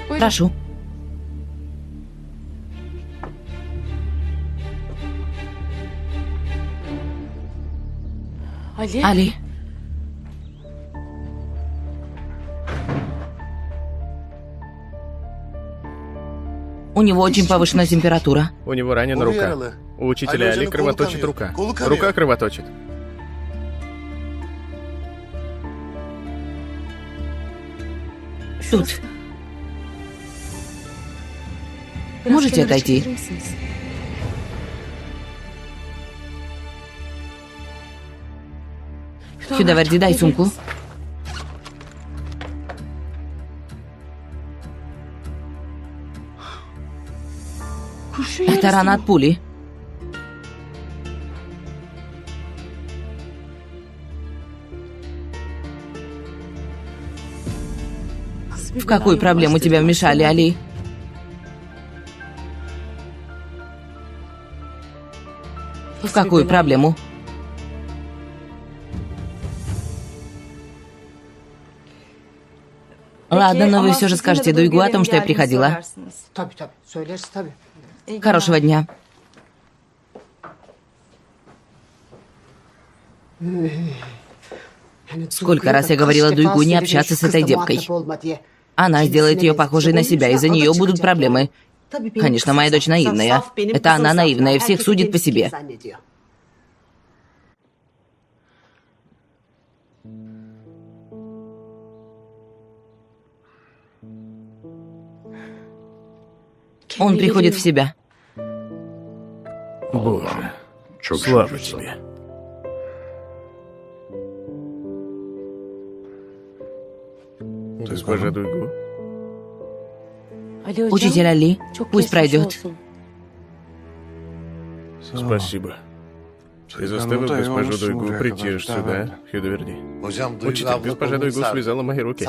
Прошу. Али. У него очень повышенная температура. У него ранена рука. У учителя Али кровоточит рука. Рука кровоточит. Тут. Можете отойти? Хюдаварди, дай сумку. Это рана от пули. В какую проблему тебя вмешали, Али? В какую проблему? Ладно, но вы все же скажете Дуйгу о том, что я приходила. Хорошего дня. Сколько раз я говорила Дуйгу не общаться с этой девкой. Она сделает ее похожей на себя, из-за нее будут проблемы. Конечно, моя дочь наивная. Это она наивная, всех судит по себе. Он приходит в себя. Боже, слава тебе. Госпожа Дуйгу. Учитель Али, пусть пройдет. Спасибо. Ты заставил госпожу Дуйгу прийти аж сюда, Хюдаварди. Учитель, госпожа Дуйгу связала мои руки.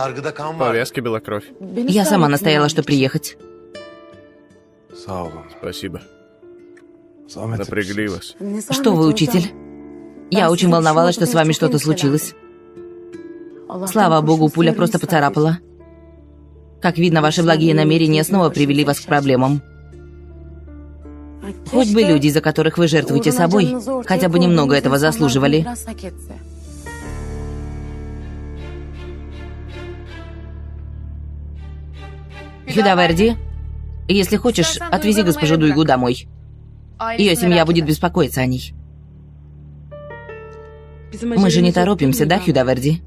Повязки бела кровь. Я сама настояла, что приехать. Спасибо. Напрягли вас. Что вы, учитель? Я очень волновалась, что с вами что-то случилось. Слава богу, пуля просто поцарапала. Как видно, ваши благие намерения снова привели вас к проблемам. Хоть бы люди, за которых вы жертвуете собой, хотя бы немного этого заслуживали. Хюдаварди, если хочешь, отвези госпожу Дуйгу домой. Ее семья будет беспокоиться о ней. Мы же не торопимся, да, Хюдаварди?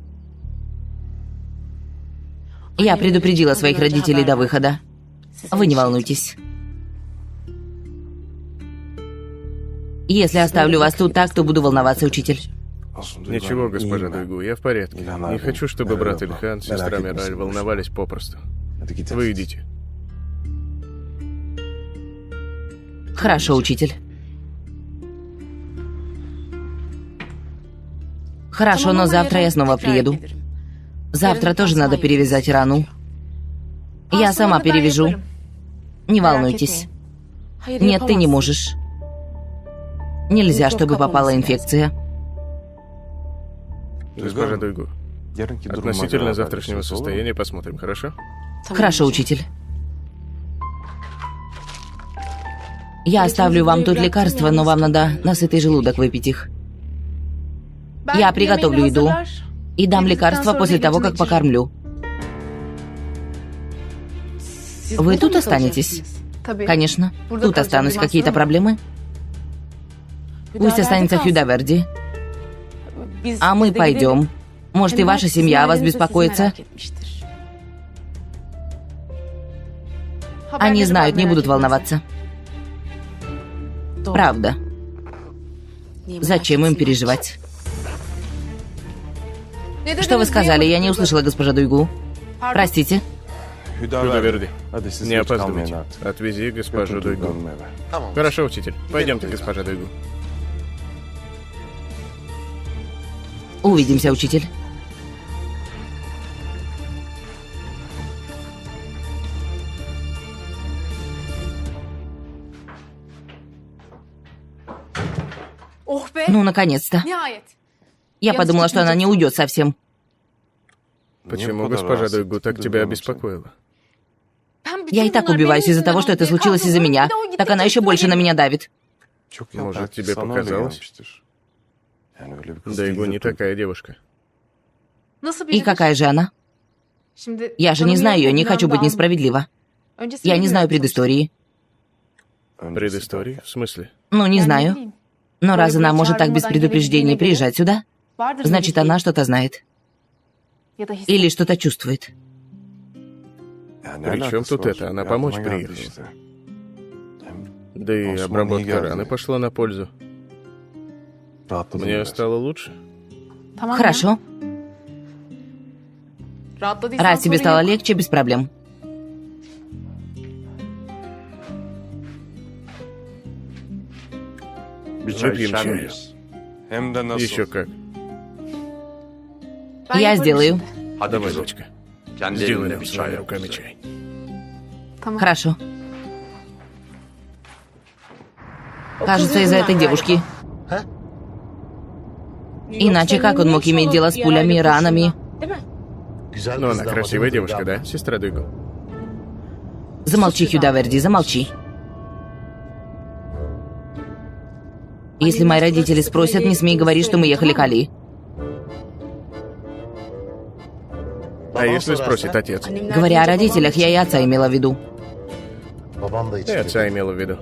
Я предупредила своих родителей до выхода. Вы не волнуйтесь. Если оставлю вас тут так, то буду волноваться, учитель. Ничего, госпожа Дуйгу, я в порядке. Не хочу, чтобы брат Ильхан, сестра Мираль волновались попросту. Вы идите. Хорошо, учитель. Хорошо, но завтра я снова приеду. Завтра тоже надо перевязать рану. Я сама перевяжу. Не волнуйтесь. Нет, ты не можешь. Нельзя, чтобы попала инфекция. Госпожа Дуйгу, относительно завтрашнего состояния посмотрим, хорошо? Хорошо, учитель. Я оставлю вам тут лекарства, но вам надо на сытый желудок выпить их. Я приготовлю еду и дам лекарства после того, как покормлю. Вы тут останетесь? Конечно. Тут останусь. Какие-то проблемы? Пусть останется Хюдаварди. А мы пойдем. Может, и ваша семья о вас беспокоится? Они знают, не будут волноваться. Правда. Зачем им переживать? Что вы сказали? Я не услышала, госпожа Дуйгу. Простите. Хюдаварди, не опаздывайте. Отвези госпожу Дуйгу. Хорошо, учитель. Пойдемте, госпожа Дуйгу. Увидимся, учитель. Ну, наконец-то. Я подумала, что она не уйдет совсем. Почему госпожа Дуйгу так тебя обеспокоила? Я и так убиваюсь из-за того, что это случилось из-за меня. Так она еще больше на меня давит. Может, тебе показалось? Дуйгу не такая девушка. И какая же она? Я же не знаю ее, не хочу быть несправедлива. Я не знаю предыстории. Предыстории? В смысле? Ну, не знаю. Но раз она может так без предупреждения приезжать сюда, значит, она что-то знает. Или что-то чувствует. При чем тут это? Она помочь приехала. Да и обработка раны пошла на пользу. Мне стало лучше. Хорошо. Раз тебе стало легче, без проблем. Выпьем чаю. Еще как. Я сделаю. Давай, дочка. Сделай нам своими руками чай. Хорошо. Кажется, из-за этой девушки. Иначе как он мог иметь дело с пулями и ранами? Ну, она красивая девушка, да, сестра Дуйгу? Замолчи, Хюдаверди, замолчи. Если мои родители спросят, не смей говорить, что мы ехали к Али. А если спросит отец? Говоря о родителях, я и отца имела в виду. И отца имела в виду.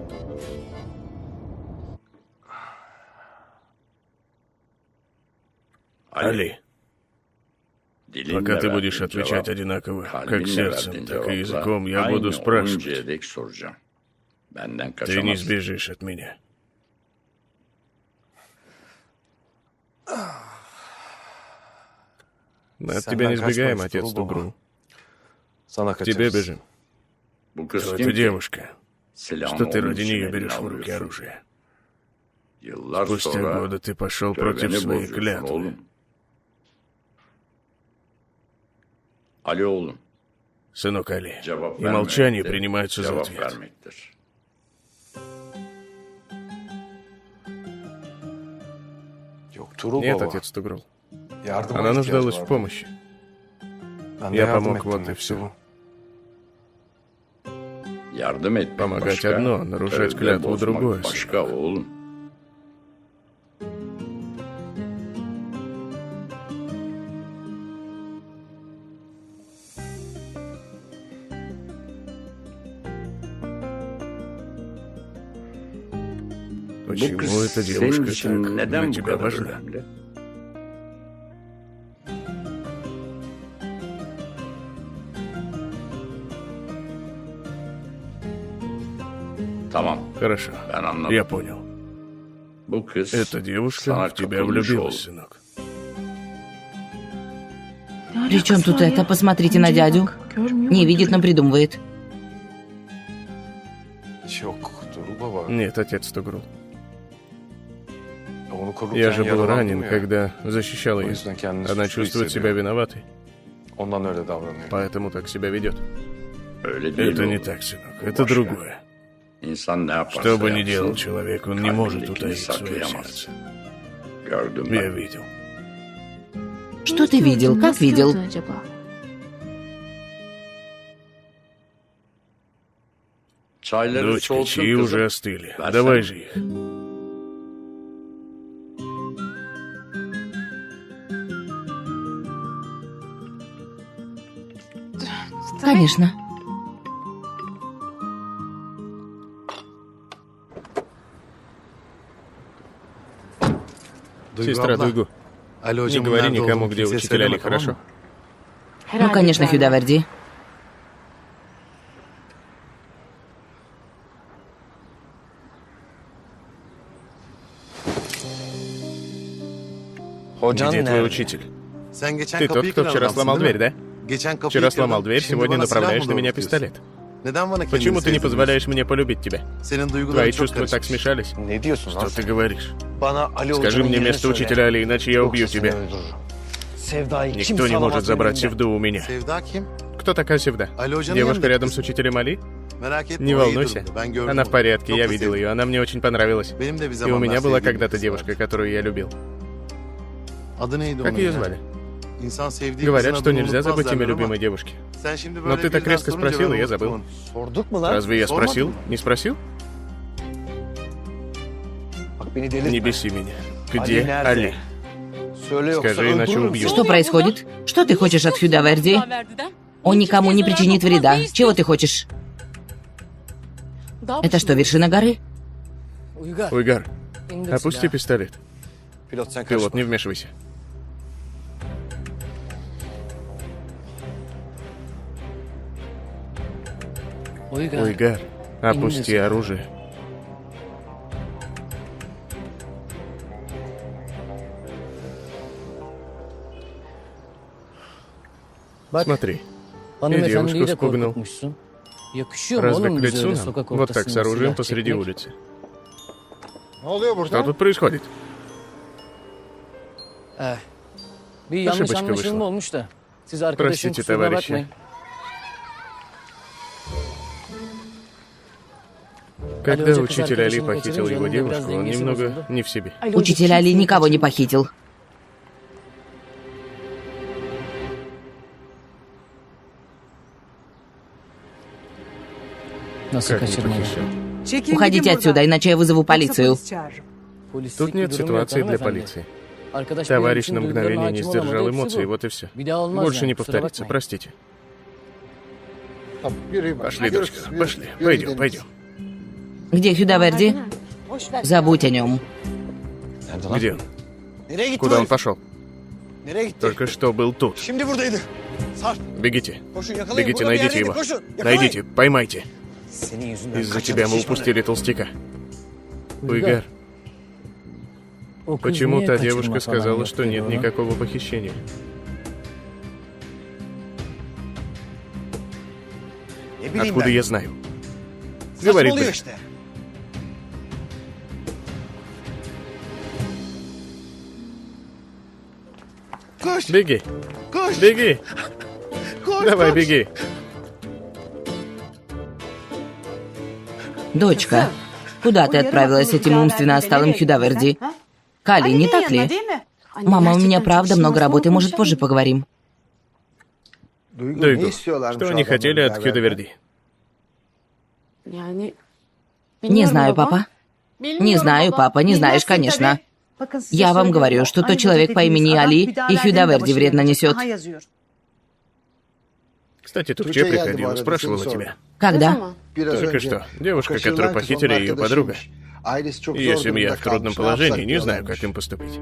Али, пока ты будешь отвечать одинаково, как сердцем, так и языком, я буду спрашивать. Ты не сбежишь от меня. Мы от тебя не сбегаем, отец Тугрул. К тебе бежим. Кто эта девушка? Что ты ради нее берешь в руки оружие? Спустя годы ты пошел против своей клятвы. Сынок Али, и молчание принимается за ответ. Нет, отец Тугрул. Она нуждалась в помощи. Я помог, вот и все. Помогать одно, нарушать клятву другое. Почему эта девушка так для тебя важна? Хорошо, я понял. Эта девушка в тебя влюбилась, сынок. При чем тут это? Посмотрите на дядю. Не видит, но придумывает. Нет, отец Тугрул. Я же был ранен, когда защищал ее. Она чувствует себя виноватой. Поэтому так себя ведет. Это не так, сынок. Это другое. Что бы ни делал человек, он не может утаить свое сердце. Я видел. Что ты видел? Как видел? Дочка, чаи уже остыли. Давай же их. Конечно. Сестра Дуйгу, не говори никому, где учитель Али, хорошо? Ну, конечно, Хюдаверди. Где твой учитель? Ты тот, кто вчера сломал дверь, да? Вчера сломал дверь, сегодня направляешь на меня пистолет. Почему ты не позволяешь мне полюбить тебя? Твои чувства так смешались. Что ты говоришь? Скажи мне место учителя Али, иначе я убью тебя. Никто не может забрать Севду у меня. Кто такая Севда? Девушка рядом с учителем Али? Не волнуйся. Она в порядке, я видел ее. Она мне очень понравилась. И у меня была когда-то девушка, которую я любил. Как ее звали? Говорят, что нельзя забыть имя любимой девушки. Но ты так резко спросил, и я забыл. Разве я спросил? Не спросил? Не беси меня. Где Али? Скажи, иначе убью. Что происходит? Что ты хочешь от Хюдаверди? Он никому не причинит вреда. Чего ты хочешь? Это что, вершина горы? Uygar. Уйгар, indir опусти silahı. пистолет. Пилот, не вмешивайся. Uygar. Уйгар, опусти оружие. Bak, Смотри, hanımefendiyi de spугнул. korkutmuşsun. Yakışıyor mu Разве oğlum к bize лицу öyle нам? sokak Вот так с ortasında оружием silah посреди çekmek? улицы. Что тут происходит? Bir yanlış Ошибочка anlaşılma вышла. olmuş da. Siz arkadaşın Простите, kusuruna товарищи. bakmayın. Когда Алёнчик, учитель Али arkadaşını похитил kaçırınca его onun da biraz девушку, он dengesi немного bozuldu. не в себе. Учитель Али никого не похитил. Nasıl Как не kaçırmayın? похищал? Уходите отсюда, иначе я вызову полицию. Polislik Тут bir нет durum yok ситуации для hanımefendi. полиции. Arkadaş benim Товарищ için на duygularına мгновение не hakim сдержал olamadı, hepsi эмоции, bu. вот и все. Bir daha olmaz Больше yani, не kusura повторится, bakmayın. простите. Пошли, дочка, пошли. Пойдем, пойдем. Где Хюдаверди? Забудь о нем. Где он? Куда он пошел? Только что был тут. Бегите. Бегите, найдите его. Найдите, поймайте. Из-за тебя мы упустили толстяка. Уйгар, O kız почему niye та kaçırma девушка falan сказала, что yapıyor нет bana? никакого похищения? Откуда я знаю? Говорит, блин. Беги. Беги. Давай, беги. Дочка, куда ты отправилась с этим умственно отсталым Хюдаверди? Кали, не так ли? Мама, у меня правда много работы, может, позже поговорим. Дуйгу, что они хотели от Хюдаверди? Не знаю, папа. Не знаю, папа, не знаешь, конечно. Я вам говорю, что тот человек по имени Али и Хюдаверди вредно несет. Кстати, Тухче приходила, спрашивала тебя. Когда? Только что. Девушка, которую похитили, ее подруга. Ее семья в трудном положении, не знаю, как им поступить.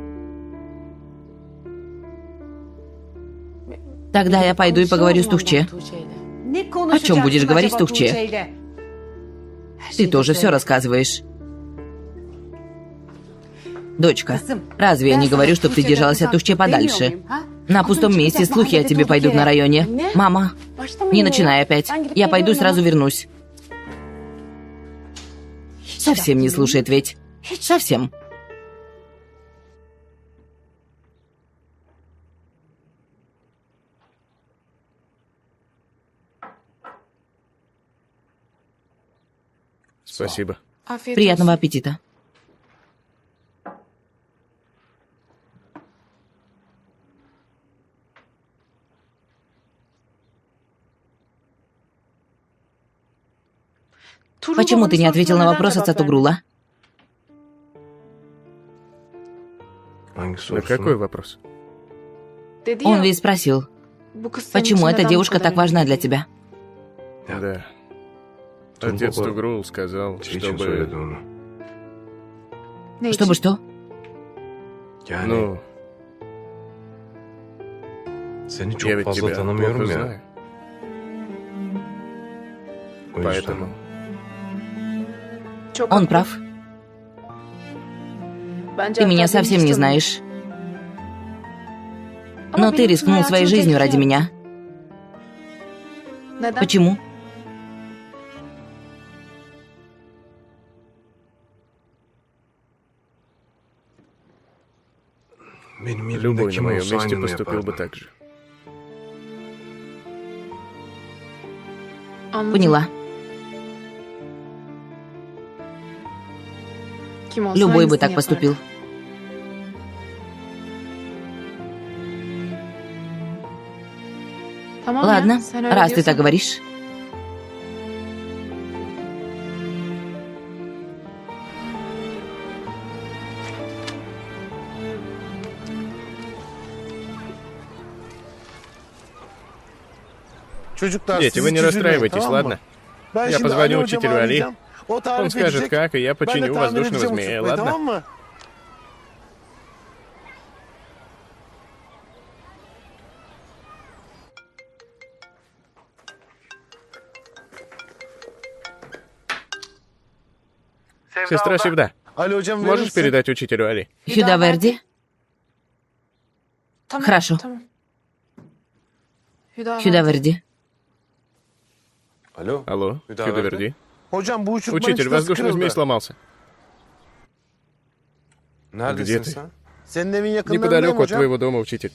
Тогда я пойду и поговорю с Тухче. О чем будешь говорить с Тухче? Ты тоже все рассказываешь. Дочка, разве я не говорю, чтобы ты держалась от Тухче подальше? На пустом месте слухи о тебе пойдут на районе. Мама, не начинай опять. Я пойду и сразу вернусь. Совсем не слушает ведь. Совсем. Спасибо. Приятного аппетита. Почему ты не ответил на вопрос отца Тугрула? На какой вопрос? Он ведь спросил, почему эта девушка так важна для тебя? Да. Отец Тугрул сказал, чтобы... Чтобы что? Ну, я ведь тебя плохо знаю. Поэтому... Он прав. Ты меня совсем не знаешь. Но ты рискнул своей жизнью ради меня. Почему? Любой на моем месте поступил бы так же. Поняла. Любой бы так поступил. Ладно, раз ты так говоришь. Дети, вы не расстраивайтесь, ладно? Я позвоню учителю Али, Он скажет как, и я починю воздушного змея, ладно? Сестра Севда, можешь передать учителю Али? Хюдаверди? Хорошо. Хюдаверди. Алло, Хюдаверди. Учитель, воздушный змей сломался. Где ты? Неподалеку от твоего дома, учитель.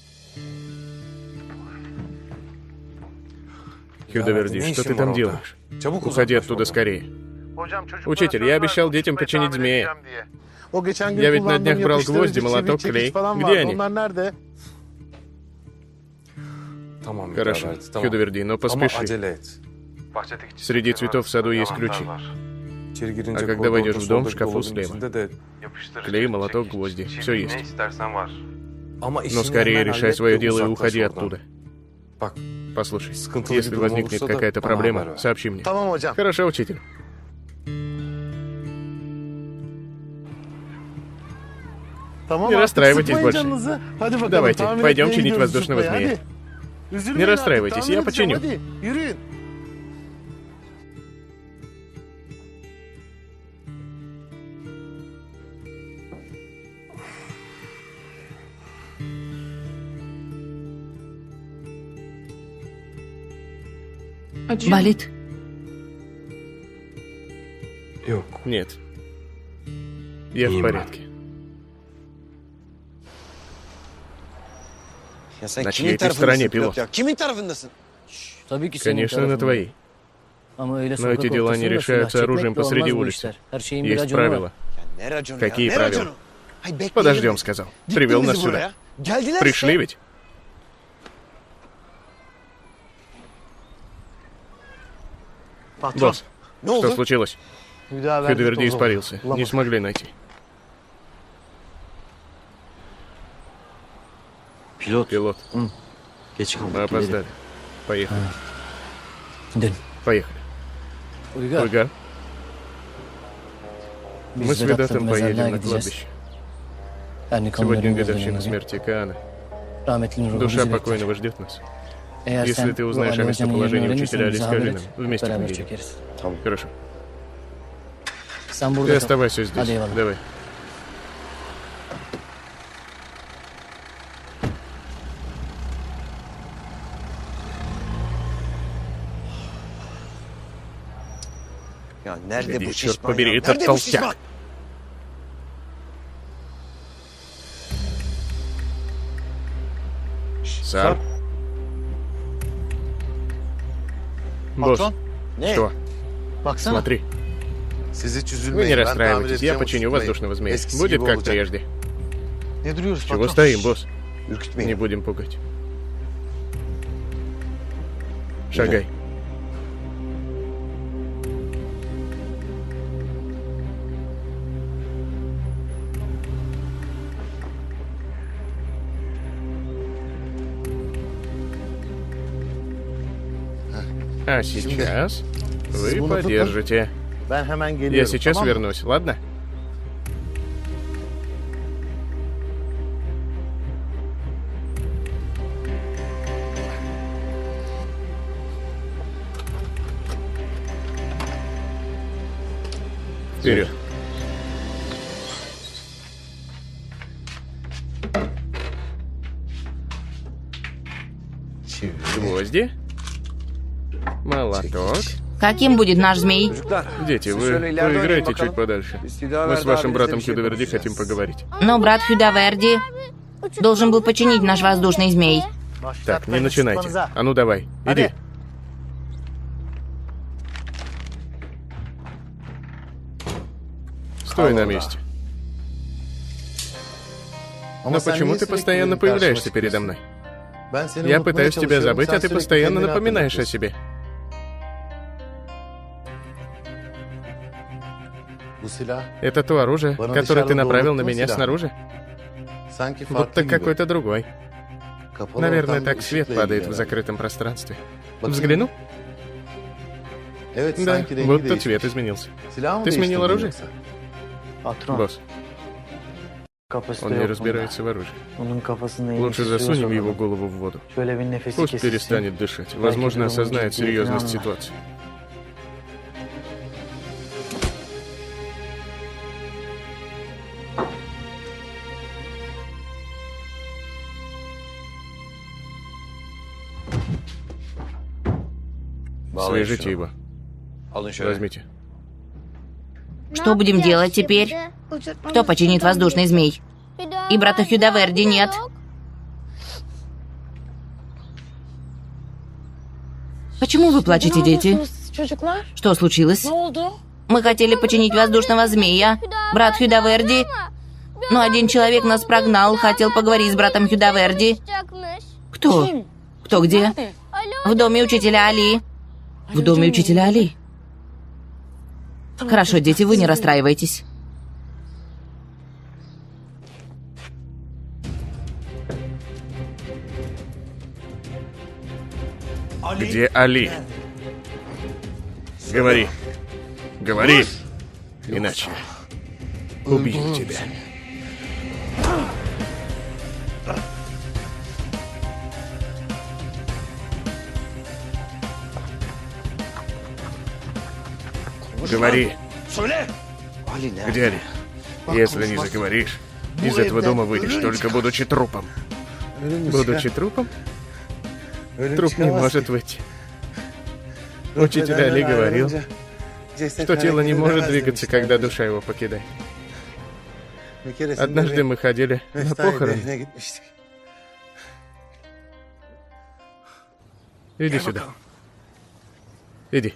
Хюдаверди, что ты там делаешь? Уходи оттуда скорее. Учитель, я обещал детям починить змея. Я ведь на днях брал гвозди, молоток, клей. Где они? Хорошо, Хюдаверди, но поспеши. Среди цветов в саду есть ключи. А когда войдешь в дом, в шкафу слева. Клей, молоток, гвозди. Все есть. Но скорее решай свое дело и уходи оттуда. Послушай, если возникнет какая-то проблема, сообщи мне. Хорошо, учитель. Не расстраивайтесь больше. Давайте, пойдем чинить воздушного змея. Не расстраивайтесь, я починю. Болит? Нет. Я в порядке. На чьей ты стороне, пилот? Конечно, на твоей. Но эти дела не решаются оружием посреди улицы. Есть правила. Какие правила? Подождем, сказал. Привел нас сюда. Пришли ведь? Босс, что случилось? Хюдаверди испарился. Не смогли найти. Пилот. Мы опоздали. Поехали. Поехали. Уйгар. Мы с Ведатом поедем на кладбище. Сегодня годовщина смерти Каана. Душа покойного ждет нас. Если ты узнаешь о местоположении учителя Али, скажи нам. Вместе поедем. Хорошо. Ты оставайся здесь. Давай. Где, черт побери, этот толстяк? Сам. Босс, что? Смотри. Вы не расстраивайтесь, я починю воздушного змея. Будет как прежде. Чего стоим, босс? Не будем пугать. Шагай. А сейчас вы подержите. Я сейчас вернусь, ладно? Вперед. Гвозди. Молоток. Каким будет наш змей? Дети, вы поиграйте чуть подальше. Мы с вашим братом Хюдаверди хотим поговорить. Но брат Хюдаверди должен был починить наш воздушный змей. Так, не начинайте. А ну давай, иди. Стой на месте. Но почему ты постоянно появляешься передо мной? Я пытаюсь тебя забыть, а ты постоянно напоминаешь о себе. Это то оружие, которое ты направил на меня снаружи? Будто какой-то другой. Наверное, так свет падает в закрытом пространстве. Взгляну? Да, будто цвет изменился. Ты сменил оружие? Босс, он не разбирается в оружии. Лучше засунем его голову в воду. Пусть перестанет дышать. Возможно, осознает серьезность ситуации. Свяжите его. Возьмите. Что будем делать теперь? Кто починит воздушный змей? И брата Хюдаверди нет. Почему вы плачете, дети? Что случилось? Мы хотели починить воздушного змея. Брат Хюдаверди. Но один человек нас прогнал, хотел поговорить с братом Хюдаверди. Кто? Кто где? В доме учителя Али. В доме учителя Али. Хорошо, дети, вы не расстраивайтесь. Где Али? Говори. Говори. Иначе убью тебя. Говори. Где Али? Если не заговоришь, из этого дома выйдешь, только будучи трупом. Будучи трупом? Труп не может выйти. Учитель Али говорил, что тело не может двигаться, когда душа его покидает. Однажды мы ходили на похороны. Иди сюда. Иди.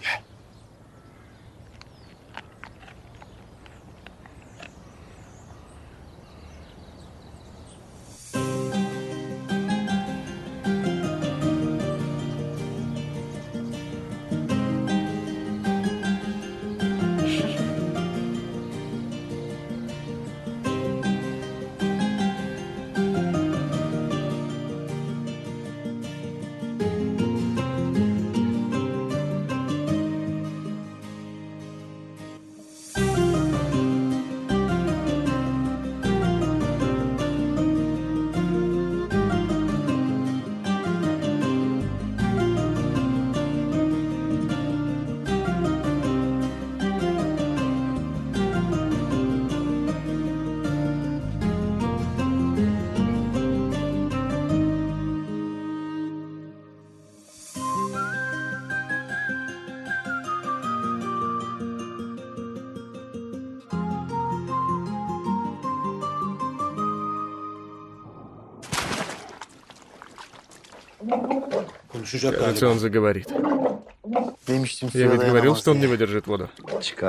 Кажется, он заговорит. Я ведь говорил, что он не выдержит воду.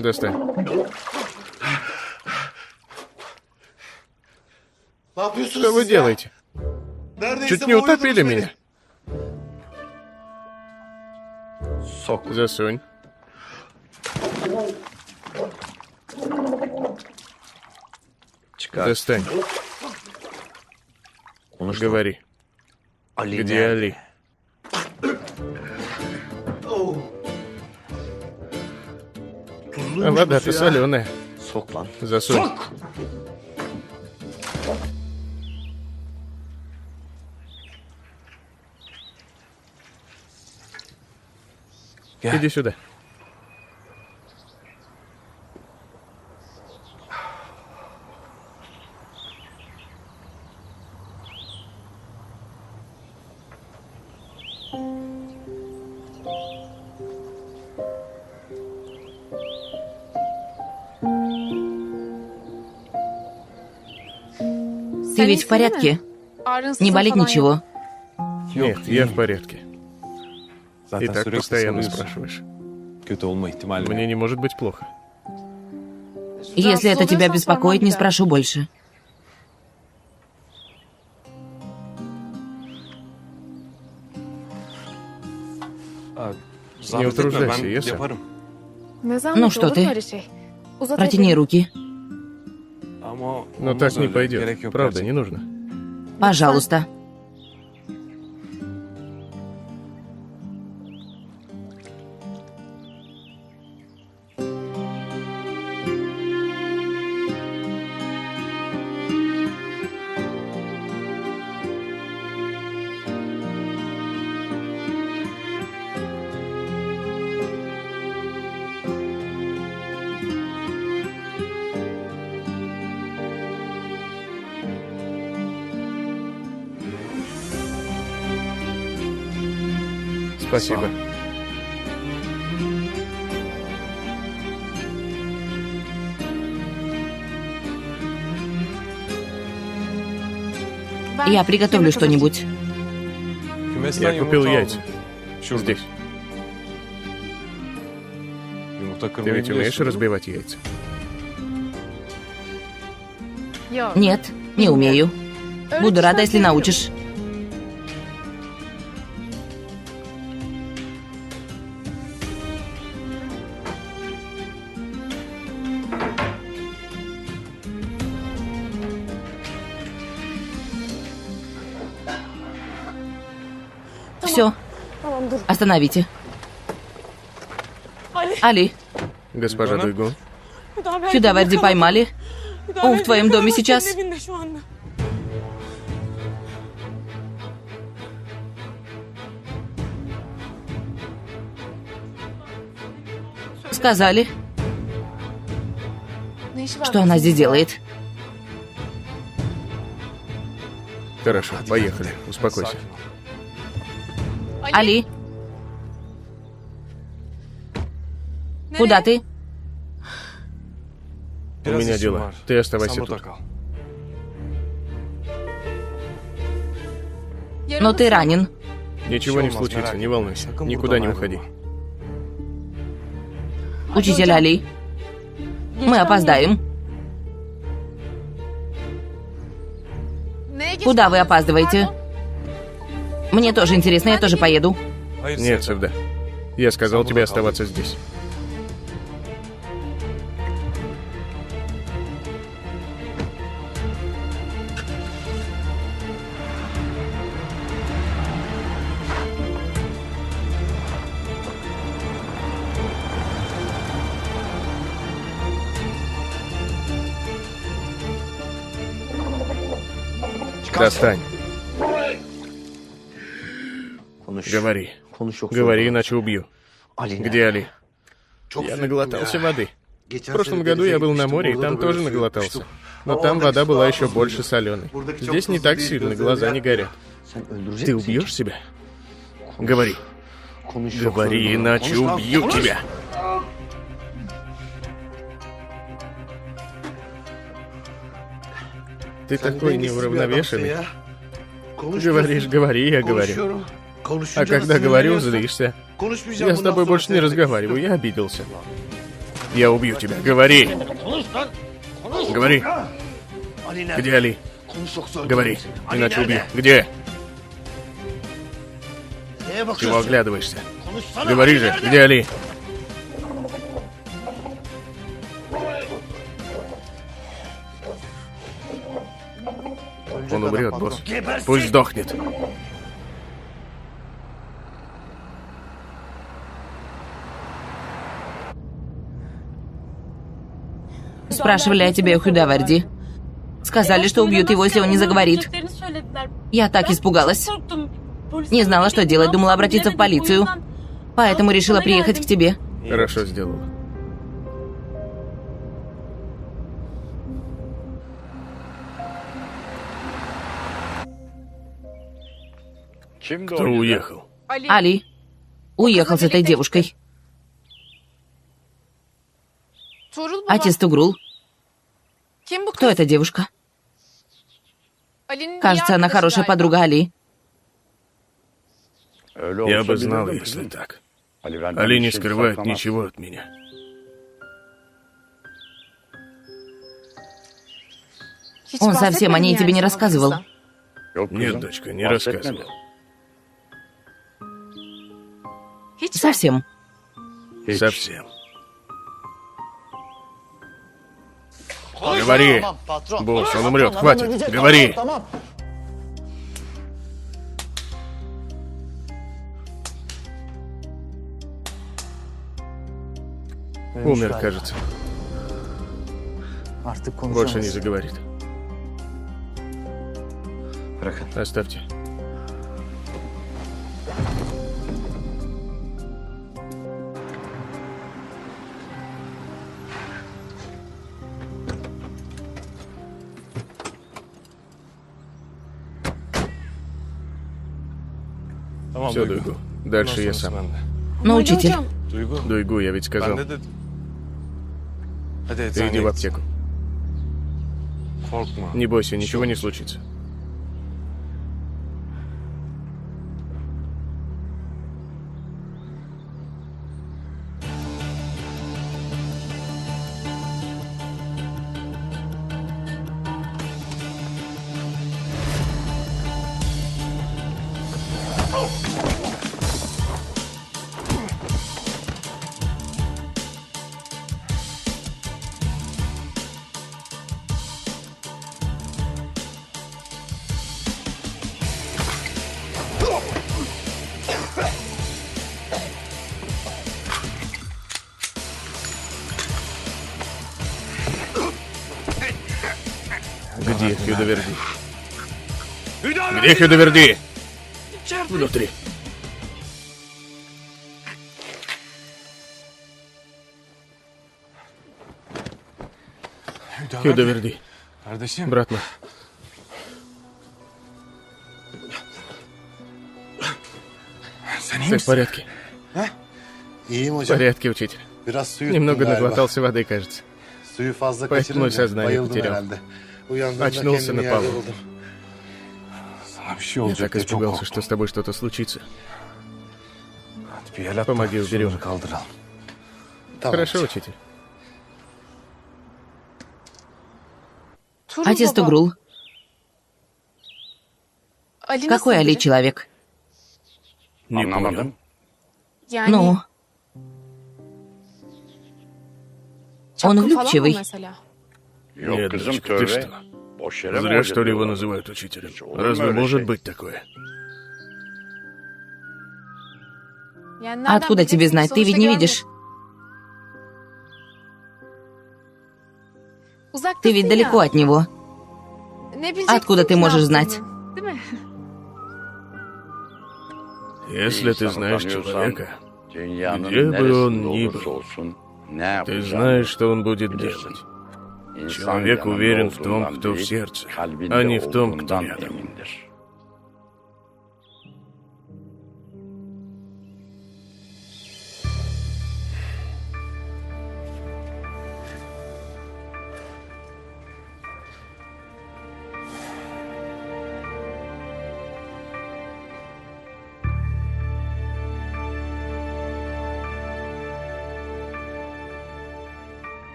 Достань. Что вы делаете? Чуть не утопили меня. Засунь. Достань. Говори. Где Али? А вода-то соленая. Засунь. Иди сюда. Ты ведь в порядке? Не болит ничего? Нет, я в порядке. И так постоянно спрашиваешь. Мне не может быть плохо. Если это тебя беспокоит, не спрошу больше. Не утруждайся, я сам. Ну что ты? Протяни руки. Но так не пойдет. Правда, не нужно. Пожалуйста. Спасибо. Я приготовлю что-нибудь. Я купил яйца. Здесь. Ты ведь умеешь разбивать яйца? Нет, не умею. Буду рада, если научишь. Все. Остановите. Али, Госпожа Дуйгун, Хюдаварди поймали. Он в твоем доме сейчас. Сказали, что она здесь делает. хорошо, поехали. Успокойся. Али, куда ты? У меня дела. Ты оставайся тут. Но ты ранен. Ничего не случится, не волнуйся. Никуда не уходи. Учитель Али, мы опоздаем. Куда вы опаздываете? Мне тоже интересно, я тоже поеду. Нет, Севда. Я сказал тебе оставаться здесь. Достань. Говори. Говори, иначе убью. Где Али? Я наглотался воды. В прошлом году я был на море, и там тоже наглотался. Но там вода была еще больше соленой. Здесь не так сильно, глаза не горят. Ты убьешь себя? Говори. Говори, иначе убью тебя. Ты такой неуравновешенный. Говоришь, говори, я говорю. А когда говорю, злишься. Я с тобой больше не разговариваю, я обиделся. Я убью тебя. Говори. Говори. Где Али? Говори, иначе убью. Где? Чего оглядываешься? Говори же, где Али? Он умрет, босс. Пусть сдохнет. Спрашивали о тебе у Хюдаварди. Сказали, что убьют его, если он не заговорит. Я так испугалась. Не знала, что делать, думала обратиться в полицию. Поэтому решила приехать к тебе. Хорошо сделала. Кто уехал? Али уехал с этой девушкой. Отец Тугрул. Кто эта девушка? Кажется, она хорошая подруга Али. Я бы знал, если так. Али не скрывает ничего от меня. Он совсем о ней тебе не рассказывал. Нет, дочка, не рассказывал. Совсем. Совсем. Говори. Босс, он умрет, хватит. Говори. Умер, кажется. Больше не заговорит. Оставьте. Все, Дуйгу. Дальше я сам. Но, учитель, Дуйгу, я ведь сказал. Ты иди в аптеку. Не бойся, ничего не случится. Где Хюдоверди? Где Хюдоверди? Внутри. Хюдоверди. Брат мой. Ты в порядке? В порядке, учитель. Немного наглотался воды, кажется. Поэтому и сознание потерял. Очнулся на полу. Я так испугался, что с тобой что-то случится. Помоги, уберем. Хорошо, учитель. отец Тугрул. Какой Али человек? Не понял. Ну, он влюбчивый. Нет, дочка, ты что? Зря, что ли, его называют учителем. Разве может быть такое? А откуда тебе знать? Ты ведь не видишь. Ты ведь далеко от него. Откуда ты можешь знать? Если ты знаешь человека, где бы он ни был, ты знаешь, что он будет делать. Человек уверен в том, кто в сердце, а не в том, кто рядом.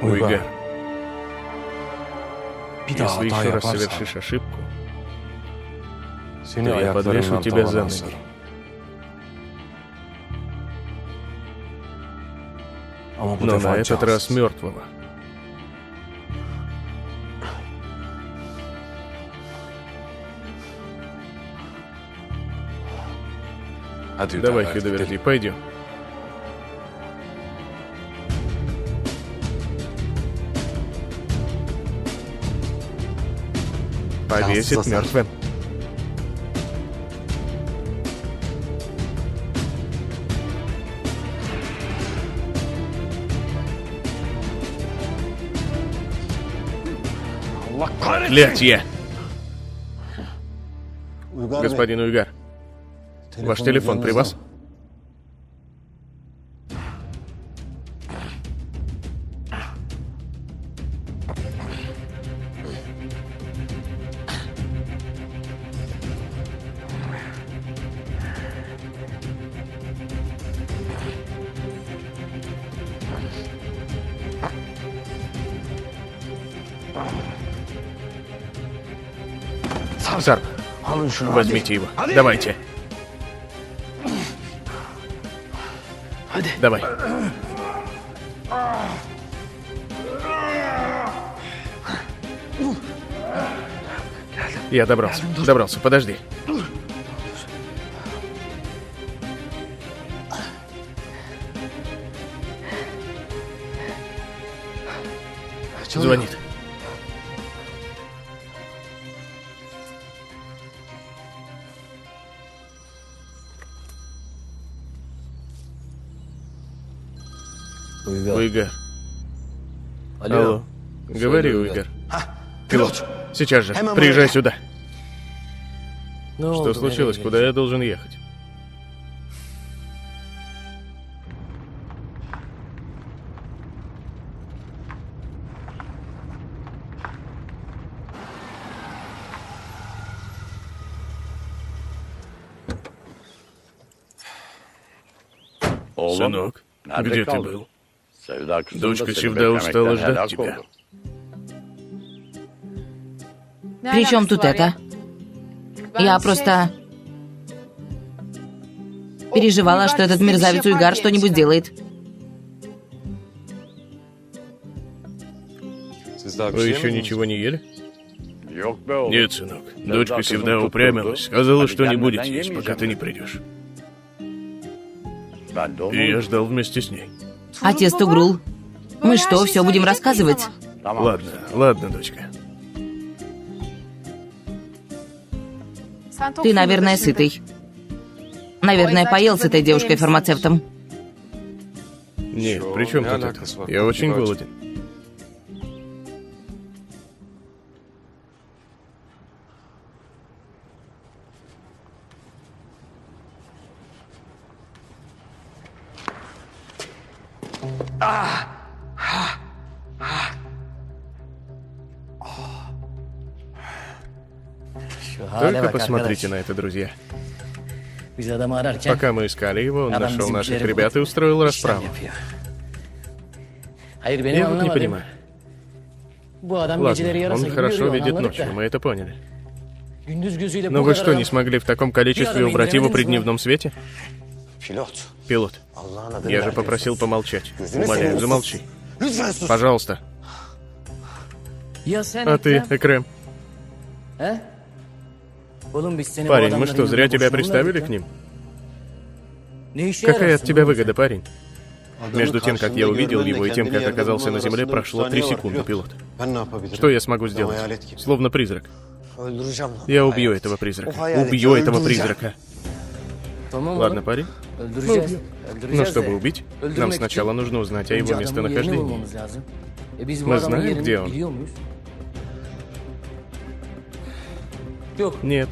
Уйгар, если еще раз совершишь ошибку, то я подвешу тебя за ноги. Но на этот раз мертвого. Давай, Хюдоверди, пойдем. Повесит мертвым. Проклятье! Господин Уйгар, ваш телефон при вас? Сарп, возьмите его. Давайте. Давай. Я добрался. Добрался, подожди. Звонит. Уйгар. Алло. Говори, Уйгар. Пилот, сейчас же. Приезжай сюда. Что случилось? Куда я должен ехать? Сынок, где ты был? Дочка Севда устала ждать тебя. При чем тут это? Я просто переживала, что этот мерзавец Уйгар что-нибудь делает. Вы еще ничего не ели? Нет, сынок. Дочка Севда упрямилась, сказала, что не будет есть, пока ты не придешь. И я ждал вместе с ней. Отец Тугрул, мы что, все будем рассказывать? Ладно, ладно, дочка. Ты, наверное, сытый. Наверное, поел с этой девушкой-фармацевтом. Нет, при чем тут это? Я очень голоден. Только посмотрите на это, друзья. Пока мы искали его, он нашел наших ребят и устроил расправу. Я вот не понимаю. Ладно, он хорошо видит ночью, мы это поняли. Но вы что, не смогли в таком количестве убрать его при дневном свете? Пилот, я же попросил помолчать. Умоляю, замолчи. Пожалуйста. А ты, Экрем? Парень, мы что, зря тебя приставили к ним? Какая от тебя выгода, парень? Между тем, как я увидел его, и тем, как оказался на земле, прошло 3 секунды, пилот. Что я смогу сделать? Словно призрак. Я убью этого призрака. Убью этого призрака. Ладно, парень. Мы убьем. Но чтобы убить, нам сначала нужно узнать о его местонахождении. Мы знаем, где он? Нет.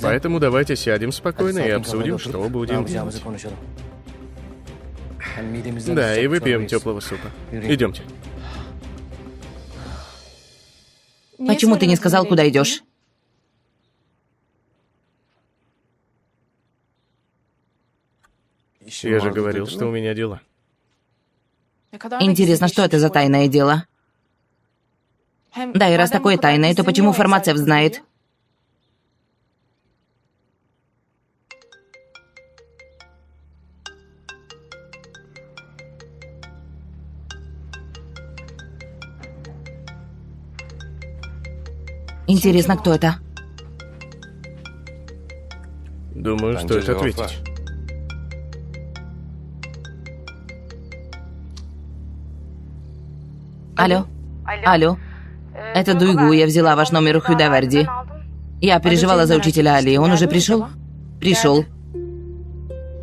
Поэтому давайте сядем спокойно и обсудим, что будем делать. Да, и выпьем теплого супа. Идемте. Почему ты не сказал, куда идешь? Я же говорил, что у меня дела. Интересно, что это за тайное дело? Да, и раз такое тайное, то почему фармацевт знает? Интересно, кто это? Думаю, стоит ответить. Алло? Алло? Это Дуйгу, я взяла ваш номер у Хюдаверди. Я переживала за учителя Али. Он уже пришел? Пришел.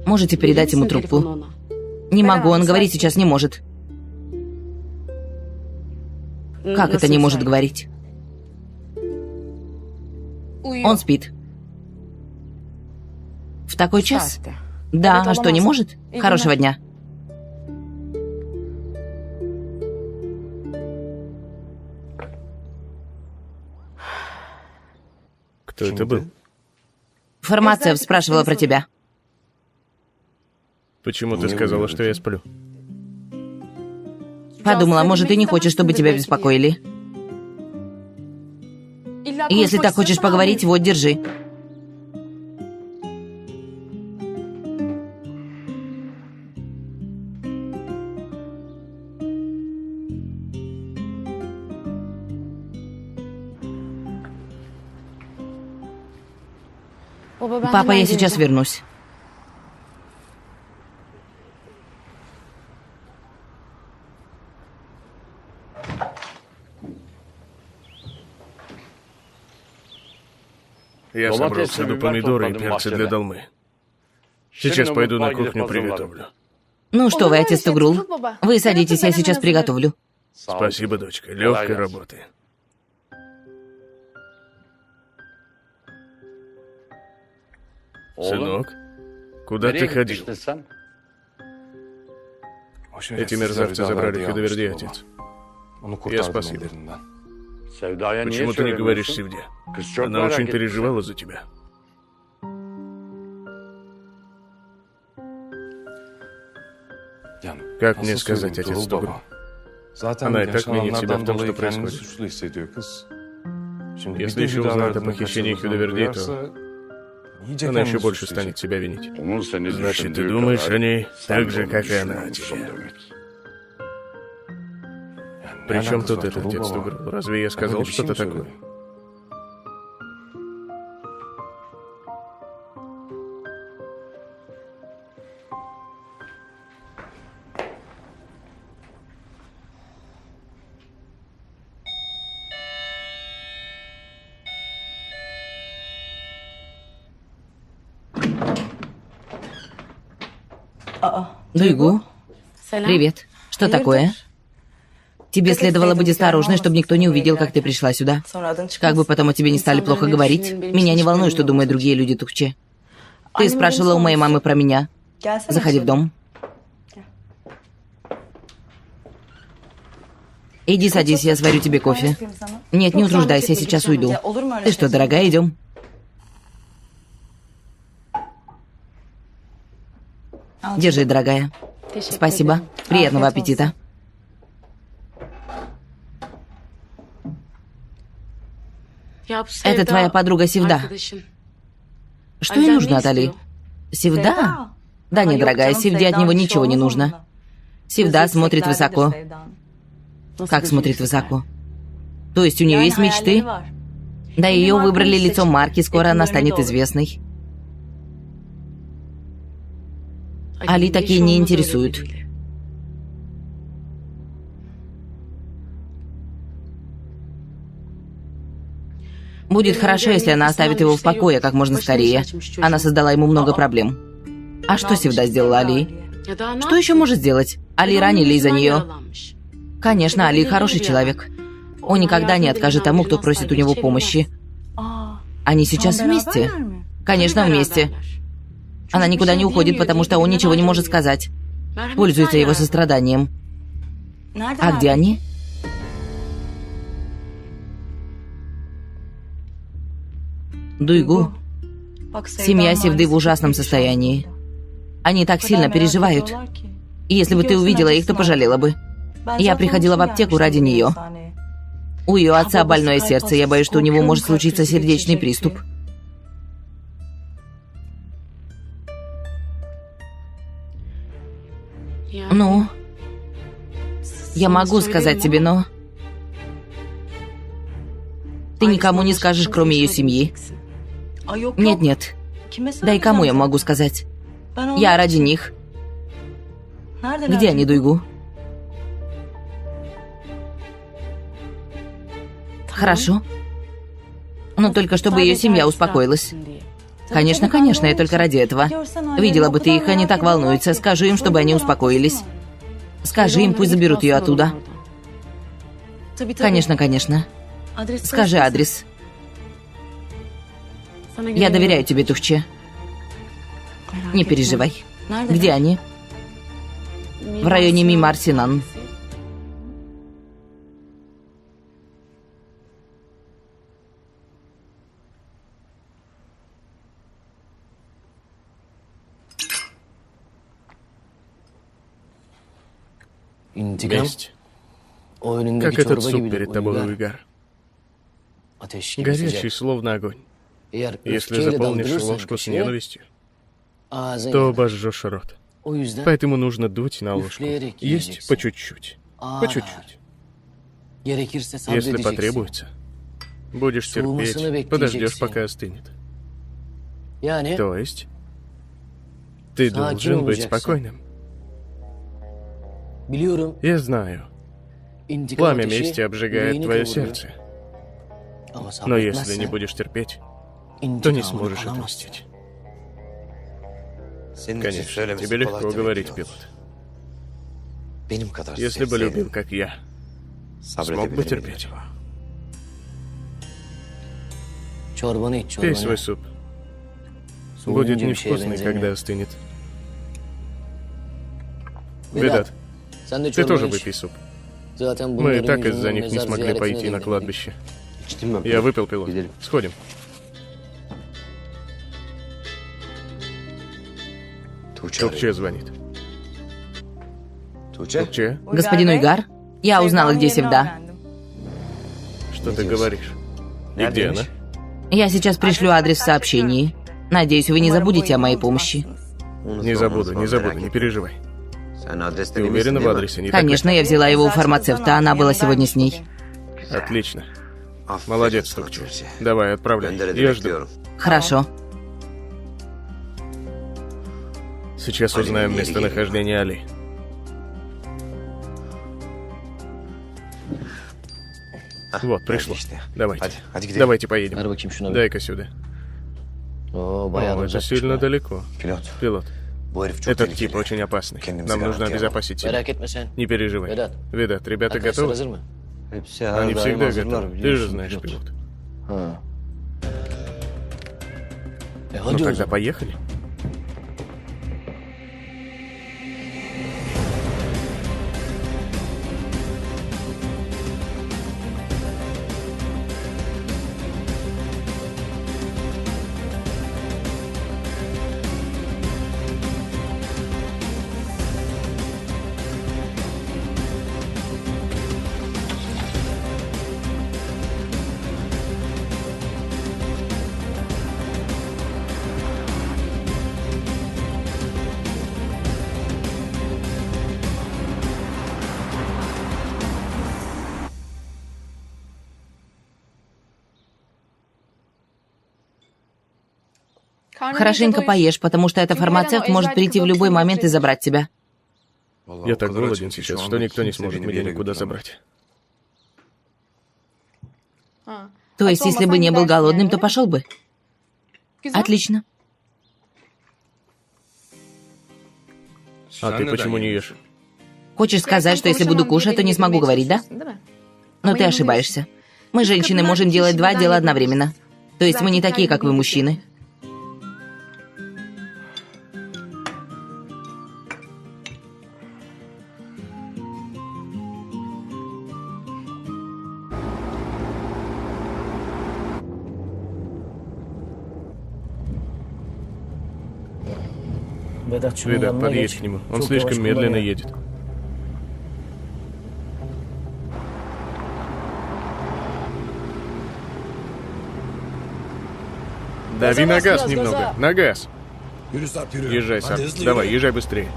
Можете передать ему трубку? Не могу, он говорить сейчас не может. Как это не может говорить? Он спит. В такой час? Да, а что, не может? Хорошего дня. Кто это был? Фармацевт спрашивала про тебя. Почему ты сказала, что я сплю? Подумала, может, ты не хочешь, чтобы тебя беспокоили. Если так хочешь поговорить, вот, держи. Папа, я сейчас вернусь. Я собрал в саду помидоры и перцы для долмы. Сейчас пойду на кухню приготовлю. Ну что вы, отец Тугрул, вы садитесь, я сейчас приготовлю. Спасибо, дочка. Легкой работы. Сынок, куда ты ходил? Эти мерзавцы забрали Хюдаверди, отец. Я спас его. Почему ты не говоришь Севде? Она очень переживала за тебя. Как мне сказать, отец Тугру? Она и так винит себя в том, что происходит. Если еще узнает о похищении Хюдоверди, то она еще больше станет себя винить. Значит, ты думаешь о ней так же, как и она о тебе. Причем тут этот отец Тугру? Разве я сказал что-то такое? Дуйгу, привет. Что такое? Тебе следовало быть осторожной, чтобы никто не увидел, как ты пришла сюда. Как бы потом о тебе не стали плохо говорить. Меня не волнует, что думают другие люди, Тухче. Ты спрашивала у моей мамы про меня. Заходи в дом. Иди садись, я сварю тебе кофе. Нет, не утруждайся, я сейчас уйду. Ты что, дорогая, идем? Держи, дорогая. Спасибо. Приятного аппетита. Это твоя подруга Севда. Что ей нужно от Али? Севда? Да нет, дорогая, Севде от него ничего не нужно. Севда смотрит высоко. Как смотрит высоко? То есть у нее есть мечты? Да, ее выбрали лицом марки, скоро она станет известной. Али такие не интересуют. Будет хорошо, если она оставит его в покое как можно скорее. Она создала ему много проблем. А что Севда сделала Али? Что еще может сделать? Али ранили из-за нее. Конечно, Али хороший человек. Он никогда не откажет тому, кто просит у него помощи. Они сейчас вместе? Конечно, вместе. Она никуда не уходит, потому что он ничего не может сказать. Пользуется его состраданием. А где они? Дуйгу. Семья Севды в ужасном состоянии. Они так сильно переживают. И если бы ты увидела их, то пожалела бы. Я приходила в аптеку ради нее. У ее отца больное сердце. Я боюсь, что у него может случиться сердечный приступ. Ну, я могу сказать тебе, но... Ты никому не скажешь, кроме ее семьи. Нет-нет. Да и кому я могу сказать? Я ради них. Где они, Дуйгу? Хорошо. Но только чтобы ее семья успокоилась. Конечно, конечно, я только ради этого. Видела бы ты их, они так волнуются. Скажи им, чтобы они успокоились. Скажи им, пусть заберут ее оттуда. Конечно, конечно. Скажи адрес. Я доверяю тебе, Тухче. Не переживай. Где они? В районе Мимар-Синан. Месть. Как этот суп перед тобой, Уйгар. Горячий, словно огонь. Если заполнишь ложку с ненавистью, то обожжешь рот. Поэтому нужно дуть на ложку. Есть по чуть-чуть. По чуть-чуть. Если потребуется, будешь терпеть, подождешь, пока остынет. То есть, ты должен быть спокойным. Я знаю. Пламя мести обжигает твое сердце. Но если не будешь терпеть, то не сможешь отомстить. Конечно, тебе легко говорить, пилот. Если бы любил, как я, смог бы терпеть. Пей свой суп. Будет невкусный, когда остынет. Ведат, ты тоже выпей суп. Мы и так из-за них не смогли пойти на кладбище. Я выпил, пилот. Сходим. Тухче звонит. Тукче, Господин Уйгар, я узнала, где Севда. что ты говоришь? И где она? Я сейчас пришлю адрес в сообщении. Надеюсь, вы не забудете о моей помощи. Не забуду, не переживай. Ты уверена в адресе? Не так ли? Конечно, я взяла его у фармацевта, она была сегодня с ней. Отлично. Молодец, Тукче. Давай, отправляй. Я жду. Хорошо. Сейчас узнаем местонахождение Али. Вот, пришло. Давайте. Давайте поедем. Ver bakayım şuna bir. Дай-ка сюда. Oo, bayağı da О, это uzakmış сильно be. далеко. Пилот, этот тип очень опасный. Нам нужно обезопасить себя. Merak etme sen. Не переживай. Vedat, Видат, ребята arkadaşlar готовы? hazır mı? Они всегда готовы. Ты же знаешь, пилот. Ha. Ну Hadi o тогда zaman. поехали. Хорошенько поешь, потому что эта фармацевт может прийти в любой момент и забрать тебя. Я так голоден сейчас, что никто не сможет меня никуда забрать. То есть, если бы не был голодным, то пошел бы. Отлично. А ты почему не ешь? Хочешь сказать, что если буду кушать, то не смогу говорить, да? Но ты ошибаешься. Мы, женщины, можем делать два дела одновременно. То есть мы не такие, как вы, мужчины. Vedat şunun Видат, yanına подъедь geç. к нему. Он Çok слишком yavaş медленно kullanıyor. едет. Дави на газ немного. На газ. Езжай сам. Давай, езжай быстрее.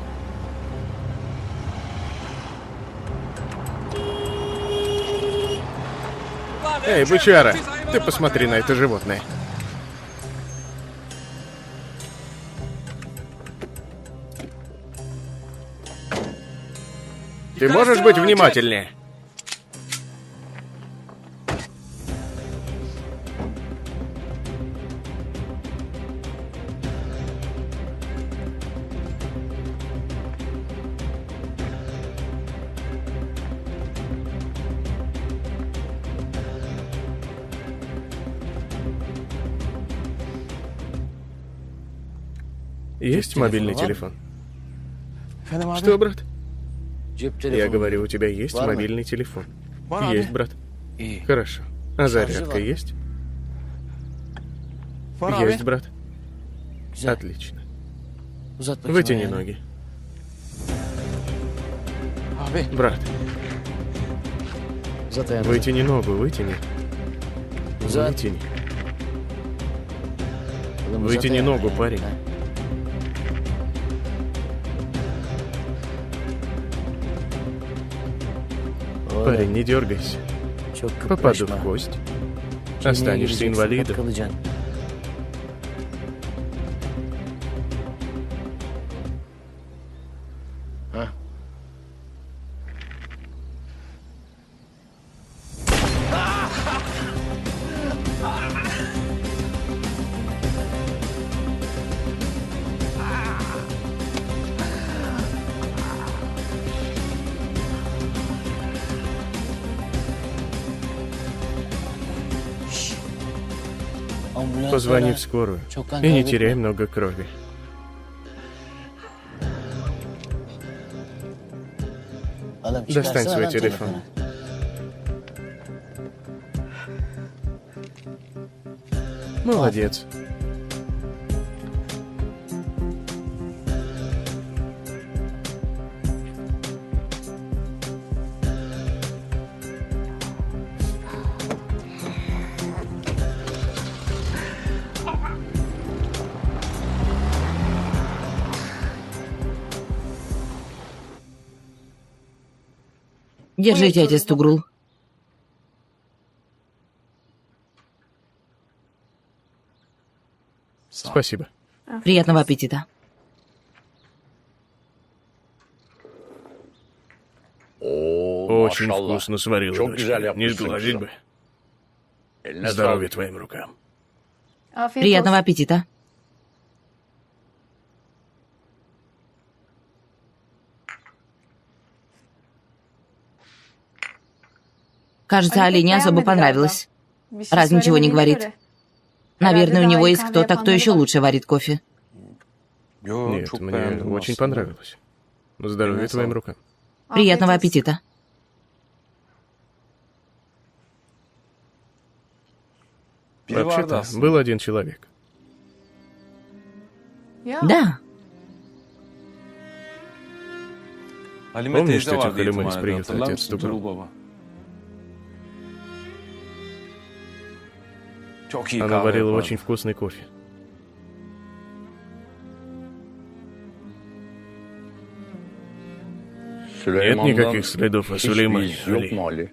Эй, бычара, ты посмотри на это животное. Ты можешь быть внимательнее? Есть мобильный телефон? Что, брат? Cep Я telefonu. говорю, у тебя есть Ладно. мобильный телефон? Ладно. Есть, брат. İyi. Хорошо. А зарядка ладно. есть? Var Есть, abi. брат. Güzel. Отлично. Uzat bakayım Вытяни ayağını. ноги. Abi. Брат, Uzat ayağını. вытяни ногу, вытяни. Uzat. Вытяни. Oğlum, uzat Вытяни ayağını. ногу, парень. Ha. Oğlum, Парень, не дергайся. çok Попаду kıpraşma. в кость. Kliniğe Останешься gideceksin, инвалидом. kalacaksın. Ha. Ambulans Позвони ara. в скорую. Çok kan И не kaybetme. теряй много крови. Oğlum, Достань çıkarsana свой lan телефон. telefonu. Молодец. Держите, отец Тугрул. Спасибо. Приятного аппетита. Очень вкусно сварила, дочка. Не сглазить бы. Здоровья твоим рукам. Приятного аппетита. Кажется, Али не особо понравилось. Раз ничего не говорит. Наверное, у него есть кто-то, кто еще лучше варит кофе. Нет, мне очень понравилось. Здоровья твоим рукам. Приятного аппетита. Вообще-то, был один человек. Да. Помнишь тетю Халиме из приюта, отец Тугрул? Она варила очень вкусный кофе. Нет никаких следов о Сулеймане, Али.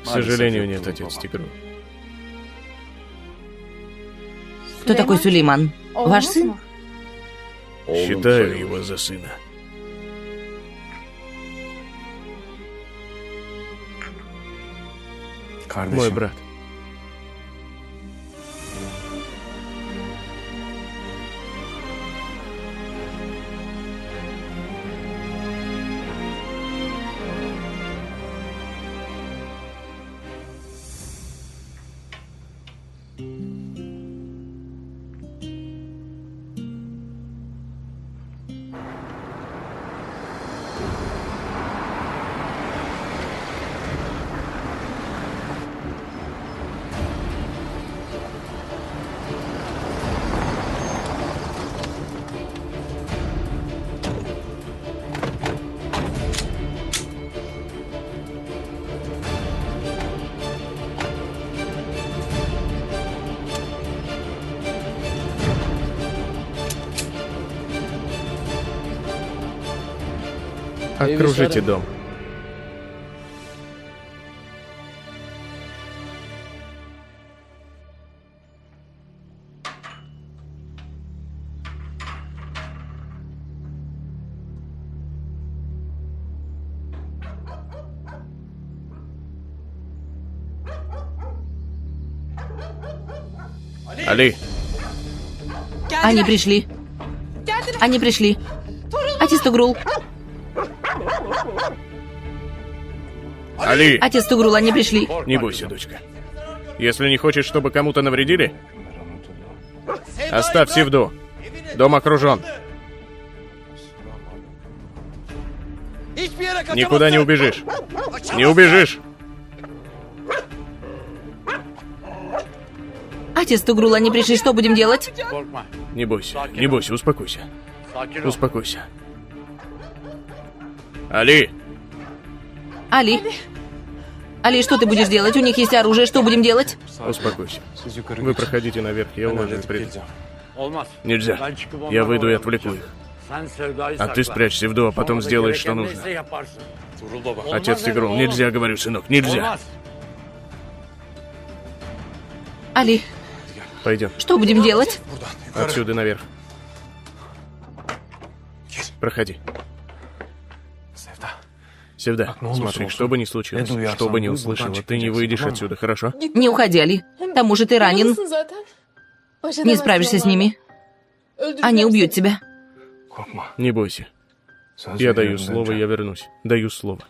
К сожалению, нет, отец Тигру. Кто такой Сулейман? Ваш сын? Считаю его за сына. Мой брат. Окружите дом. Али, Они пришли. Они пришли. Отец Тугрул. Али, Отец Тугрул, они пришли. не бойся, дочка. Если не хочешь, чтобы кому-то навредили, оставь Сивду. Дом окружен. Никуда не убежишь. Не убежишь. Отец Тугрул, они пришли. Что будем делать? Не бойся, успокойся. Успокойся. Али, Али. Али, что ты будешь делать? У них есть оружие. Что будем делать? успокойся. Вы проходите наверх, я улажу их приду. Нельзя. Я выйду и отвлеку их. А ты спрячь Сивду, а потом сделаешь, что нужно. Отец Тигрул, нельзя, говорю, сынок, нельзя. Али, Пойдем. что будем делать? Отсюда наверх. Проходи. Севда, смотри, что бы ни случилось, что бы ни услышала, ты не выйдешь отсюда, хорошо? Не уходи, Али. К тому же ты ранен. Не справишься с ними. Они убьют тебя. Не бойся. Я даю слово, я вернусь. Даю слово.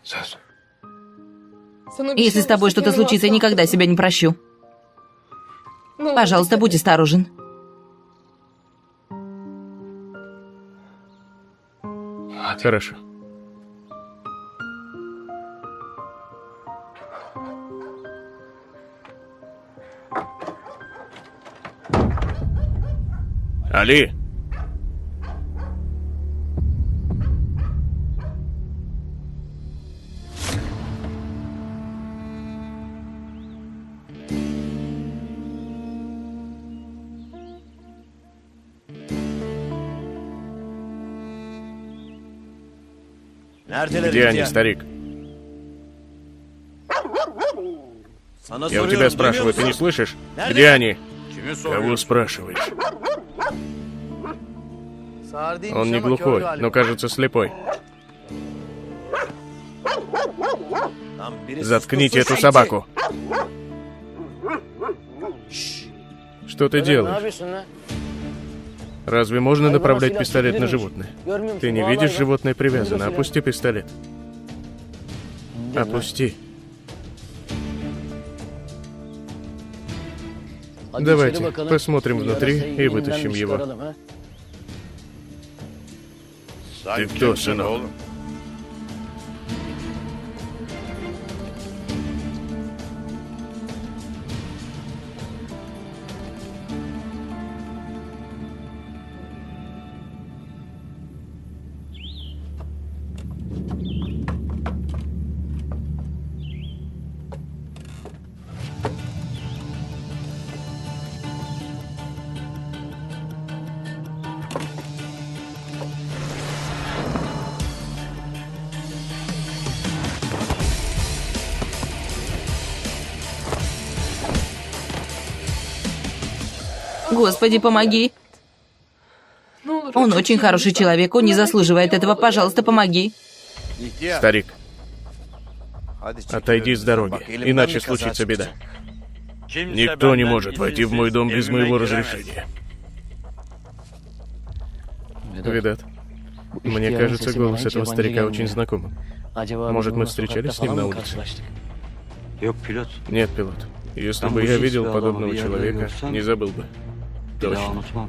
Если с тобой что-то случится, я никогда себя не прощу. Пожалуйста, будь осторожен. Хорошо. Али! Где они, старик? Я у тебя спрашиваю, ты не слышишь? Где они? Кого спрашиваешь? Он не глухой, но кажется слепой. Заткните эту собаку. Что ты делаешь? Разве можно направлять пистолет на животное? Ты не видишь, животное привязано. Опусти пистолет. Опусти. Давайте посмотрим внутри и вытащим его. Ты кто, сынок? Господи, помоги. Он очень хороший человек, он не заслуживает этого. Пожалуйста, помоги. Старик, отойди с дороги, иначе случится беда. Никто не может войти в мой дом без моего разрешения. Видат, мне кажется, голос этого старика очень знакомым. Может, мы встречались с ним на улице? Нет, пилот. Если бы я видел подобного человека, не забыл бы. Точно.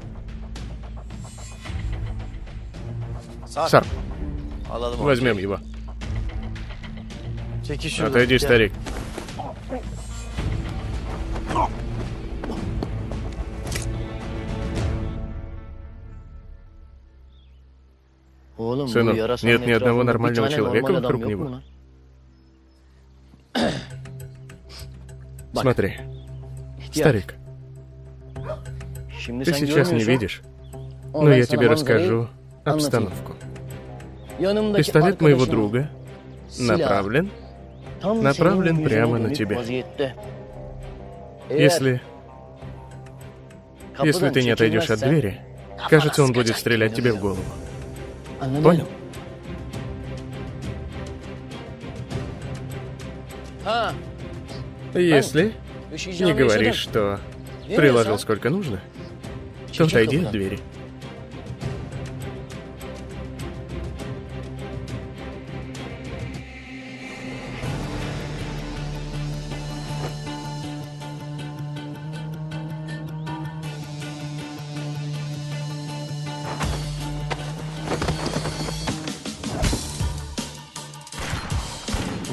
Сарп, возьмем его. Отойди, старик. Сынок, нет ни одного нормального человека вокруг него. Смотри, старик, ты сейчас не видишь, но я тебе расскажу обстановку. Пистолет моего друга направлен прямо на тебя. Если ты не отойдешь от двери, кажется, он будет стрелять тебе в голову. Понял? Если не говоришь, что приложил сколько нужно, то отойди от двери.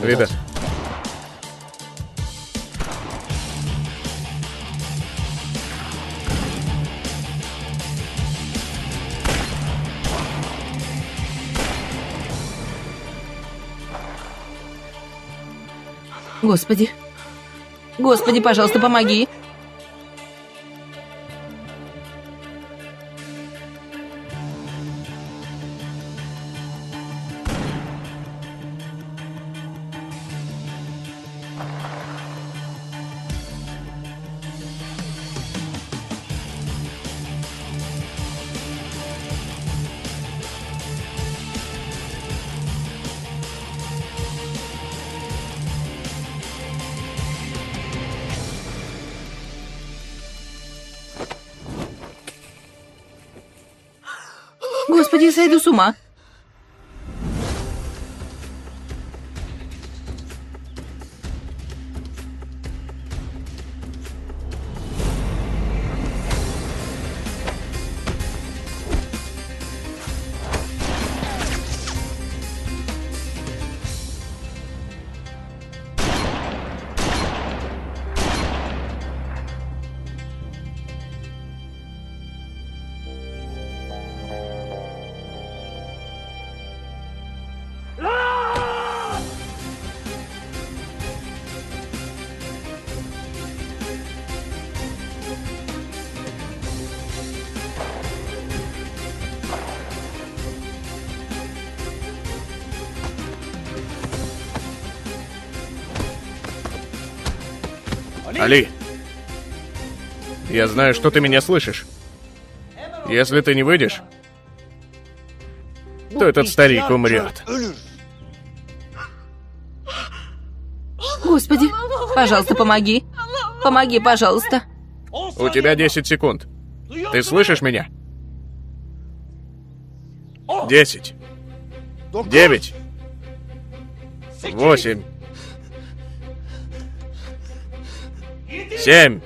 Видат. Господи. Господи, пожалуйста, помоги. Господи, сойду с ума. Али! Я знаю, что ты меня слышишь. Если ты не выйдешь, то этот старик умрет. Господи, пожалуйста, помоги. Помоги, пожалуйста. У тебя 10 секунд. Ты слышишь меня? 10. 9. 8. 7.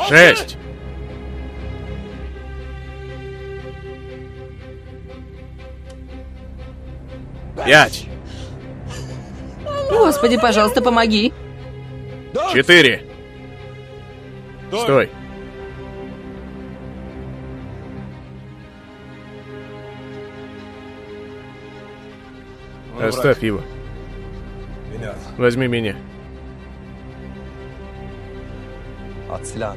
6. 5. Господи, пожалуйста, помоги. 4. Стой. Оставь его. Возьми меня.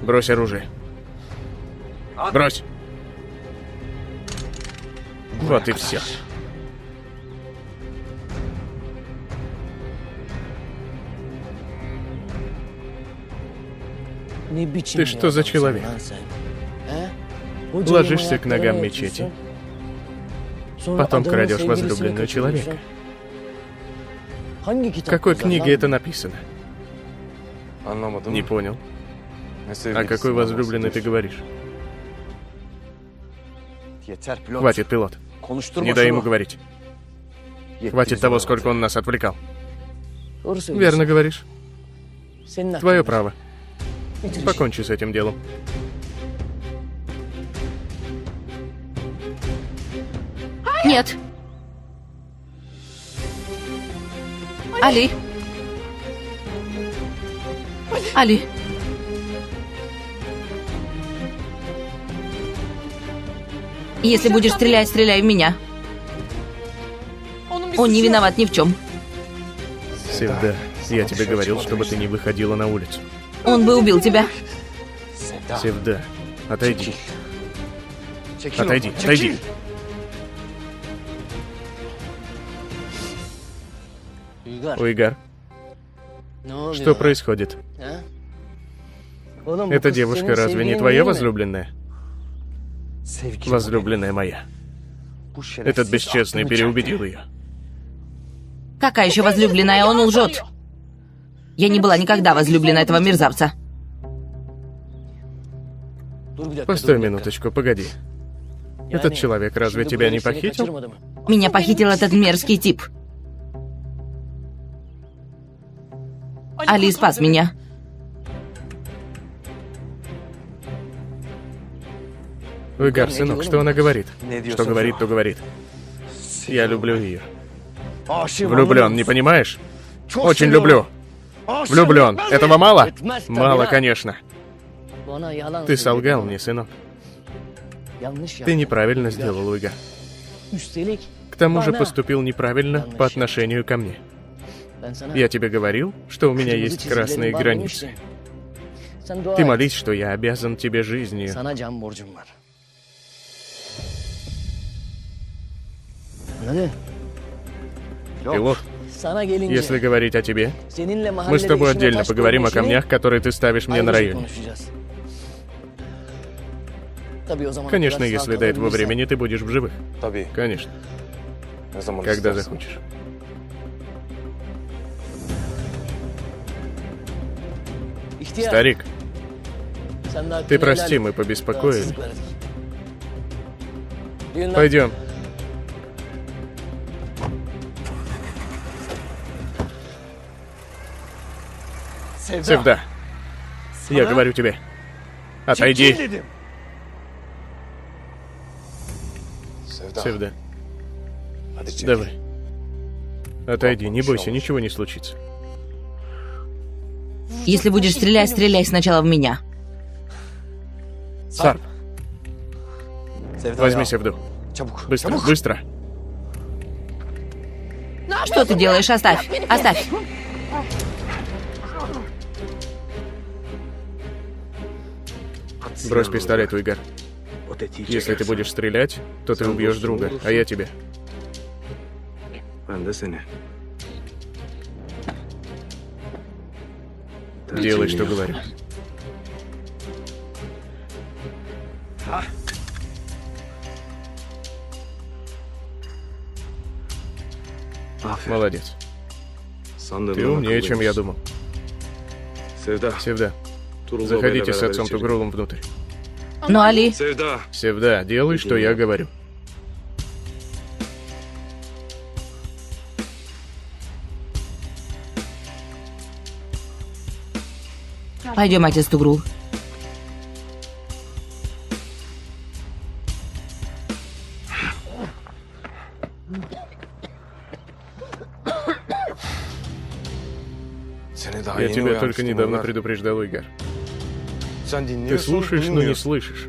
Брось оружие. Брось. Вот и все. Ты что за человек? Ложишься к ногам мечети, потом крадешь возлюбленную человека. В какой книге это написано? Не понял. О какой возлюбленной ты говоришь? Хватит, пилот. Не дай ему говорить. Хватит того, сколько он нас отвлекал. Верно говоришь. Твое право. Покончи с этим делом. Нет. Али. Али. Если будешь стрелять, стреляй в меня. Он не виноват ни в чем. Севда, я тебе говорил, чтобы ты не выходила на улицу. Он бы убил тебя. Севда, отойди. Отойди, отойди. Уйгар, что происходит? Эта девушка разве не твоя возлюбленная? Возлюбленная моя. Этот бесчестный переубедил ее. Какая еще возлюбленная? Он лжет. Я не была никогда возлюблена этого мерзавца. Постой минуточку, погоди. Этот человек разве тебя не похитил? Меня похитил этот мерзкий тип. Али спас меня. Уйгар, сынок, что она говорит? Что говорит, то говорит. Я люблю ее. Влюблен, не понимаешь? Очень люблю. Влюблен. Этого мало? Мало, конечно. Ты солгал мне, сынок. Ты неправильно сделал, Уйгар. К тому же поступил неправильно по отношению ко мне. Я тебе говорил, что у меня есть красные границы. Ты молись, что я обязан тебе жизнью. Пилот, если говорить о тебе, мы с тобой отдельно поговорим о камнях, которые ты ставишь мне на районе. Конечно, если до этого времени ты будешь в живых. Конечно. Когда захочешь. Старик, ты прости, мы побеспокоили. Пойдем. Севда, я говорю тебе, отойди. Севда, давай. Отойди, не бойся, ничего не случится. Если будешь стрелять, стреляй сначала в меня. Сарп, возьми Севду. Быстро, быстро. Что ты делаешь? Оставь! Оставь! Брось пистолет, Уйгар. Если ты будешь стрелять, то ты убьешь друга, а я тебя. Делай, что говорю. Молодец. Ты умнее, чем я думал. Севда, заходите с отцом Тугрулом внутрь. Ну, Али, Севда, делай, что я говорю. пойдем, отец Тугрул. Я тебя только недавно предупреждал, Уйгар. Ты слушаешь, но не слышишь.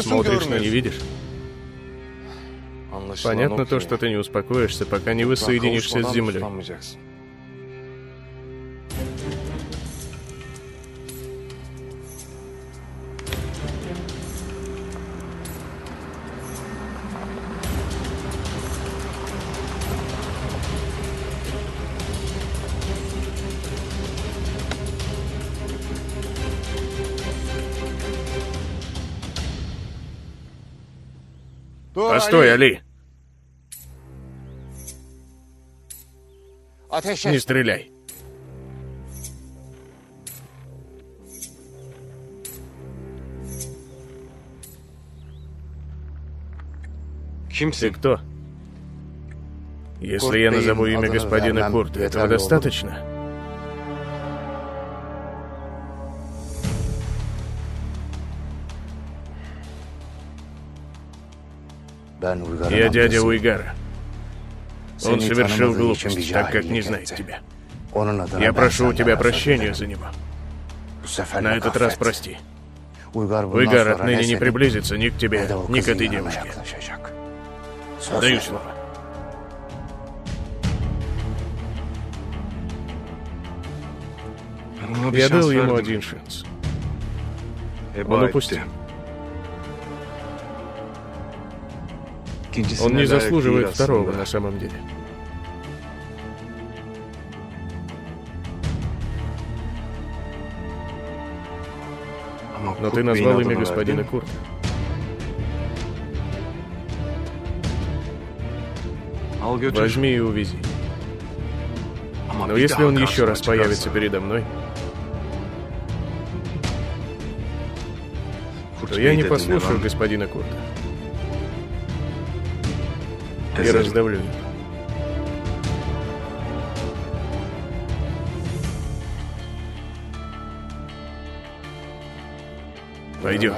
Смотришь, но не видишь. Понятно то, что ты не успокоишься, пока не воссоединишься с землей. Постой, Али! Не стреляй. Ты кто? Если я назову имя господина Курта, этого достаточно? Я дядя Уйгара. Он совершил глупость, так как не знает тебя. Я прошу у тебя прощения за него. На этот раз прости. Уйгар отныне не приблизится ни к тебе, ни к этой девушке. Даю слово. Я дал ему один шанс. Он упустил. Он не заслуживает второго на самом деле. Но ты назвал имя господина Курта. Возьми и увези. Но если он еще раз появится передо мной, то я не послушаю господина Курта. Я раздавлю его. Пойдем.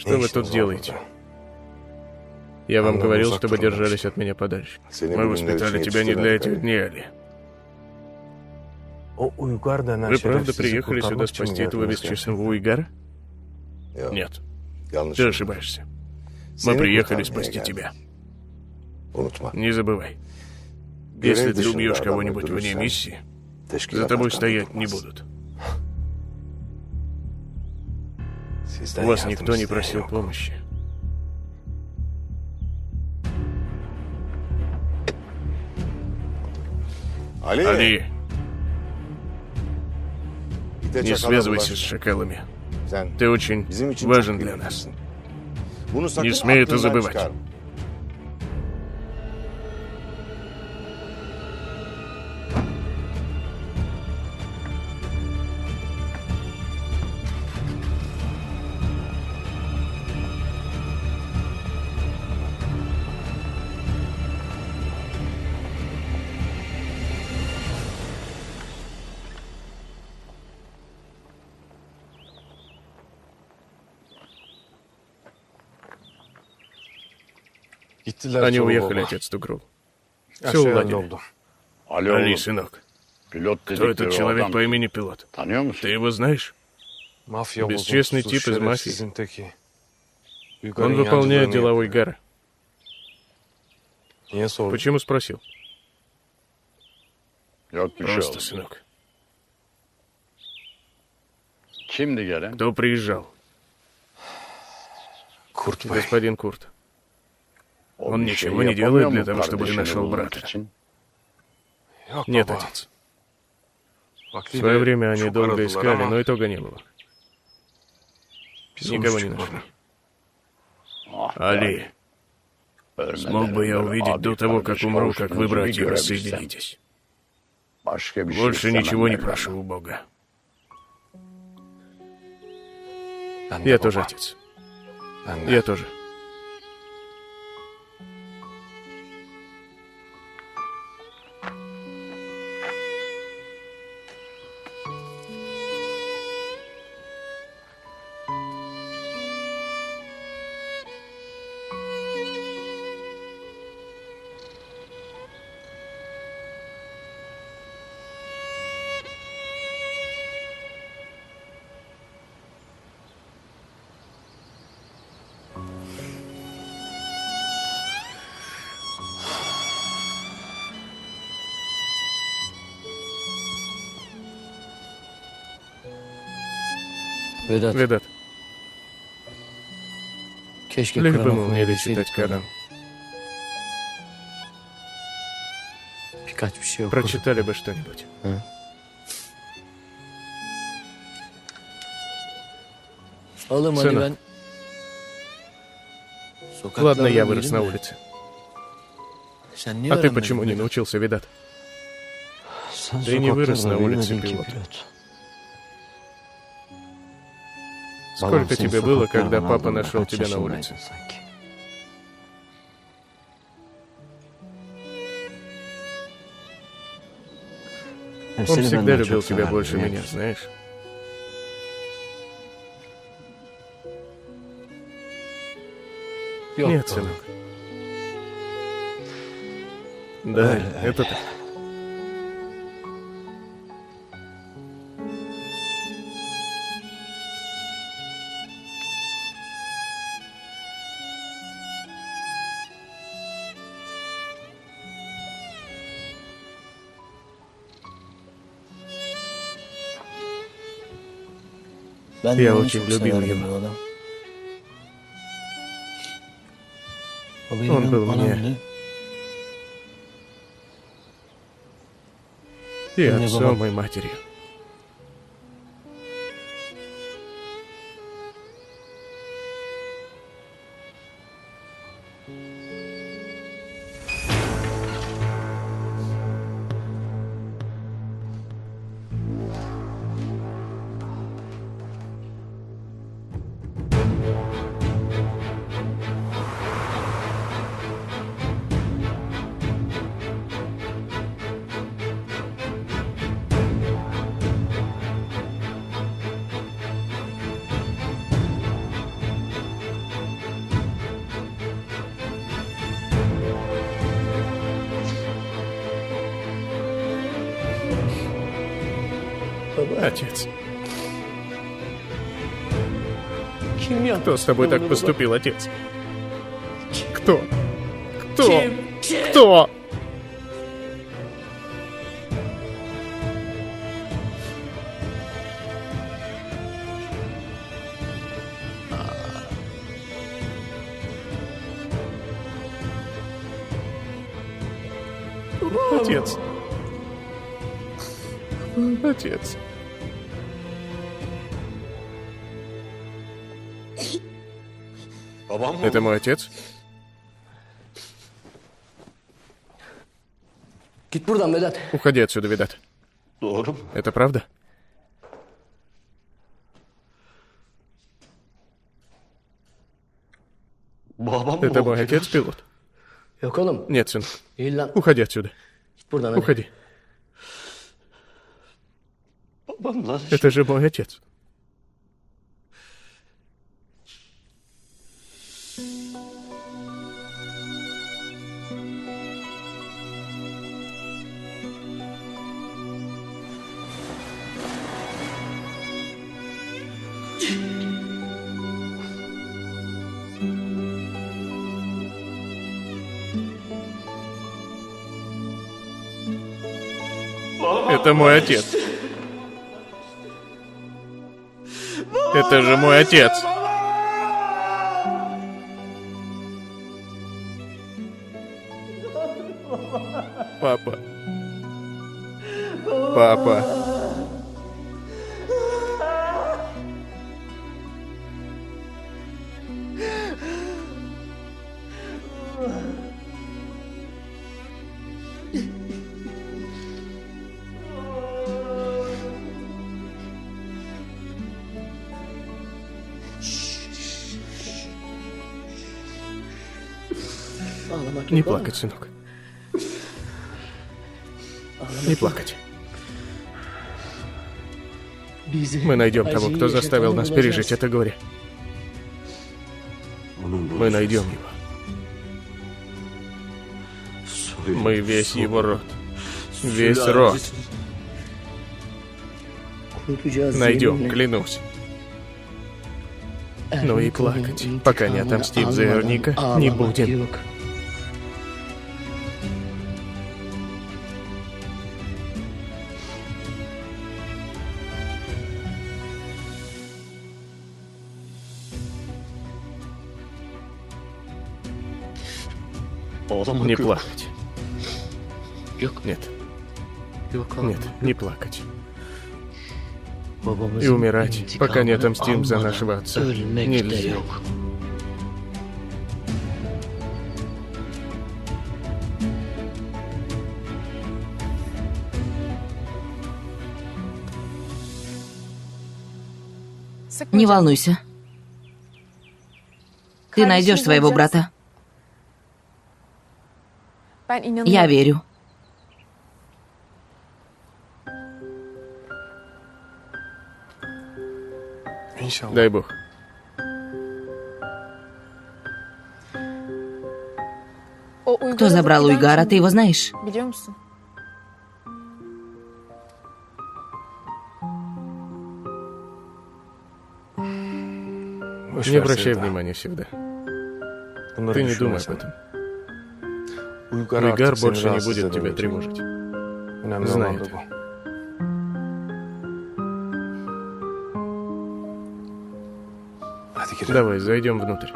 Что вы тут делаете? Я вам говорил, чтобы держались от меня подальше. Мы воспитали тебя не для этих дней, Али. Вы правда приехали сюда спасти этого бесчестного Уйгара? Нет. Ты ошибаешься. Мы приехали спасти тебя. Не забывай. Если ты убьешь кого-нибудь вне миссии, за тобой стоять не будут. Вас никто не просил помощи. Али, не связывайся с шакалами. Ты очень важен для нас. Не смей это забывать. Они уехали, отец Тугрул. Все уладили. Али, сынок, Кто этот человек по имени Пилот? Ты его знаешь? Бесчестный тип из мафии. Он выполняет дела Уйгара. Почему спросил? Просто, сынок. Кто приезжал? Господин Курт. Он ничего не делает для того, чтобы ты нашел брата. Нет, отец. В свое время они долго искали, но итога не было. Никого не нашли. Али, смог бы я увидеть до того, как умру, как вы, братья, рассоединитесь. Больше ничего не прошу у Бога. Я тоже, отец. Я тоже. Ведат, лишь бы мы умели читать Коран. Прочитали бы что-нибудь. Сынок, ладно, я вырос на улице. А ты почему не научился, Ведат? Ты не вырос на улице, Пилот. Сколько тебе было, когда папа нашел тебя на улице? Он всегда любил тебя больше меня, знаешь? Нет, сынок. Да, это так. Я очень любил его. Он был мне и отцом, и матерью. Отец. Кто с тобой так поступил, отец? Кто? Кто? Кто? Отец. Отец. Это мой отец? Уходи отсюда, Ведат. Это правда? Это мой отец, Пилот? Нет, сын. Уходи отсюда. Уходи. Это же мой отец. Это мой отец. Это же мой отец. Папа. Папа. Не плакать, сынок. Не плакать. Мы найдем того, кто заставил нас пережить это горе. Мы найдем его. Мы весь его род. Весь род. Найдем, клянусь. Но и плакать, пока не отомстим за Эрника, не будем. Не плакать. Нет. Нет, не плакать. И умирать, пока не отомстим за нашего отца, нельзя. Не волнуйся. Ты найдешь своего брата. Я верю. Дай бог. Кто забрал Уйгара, ты его знаешь? Не обращай внимания всегда. Ты не думай об этом. Уйгар больше не будет тебя тревожить. Знай это. Давай, зайдем внутрь.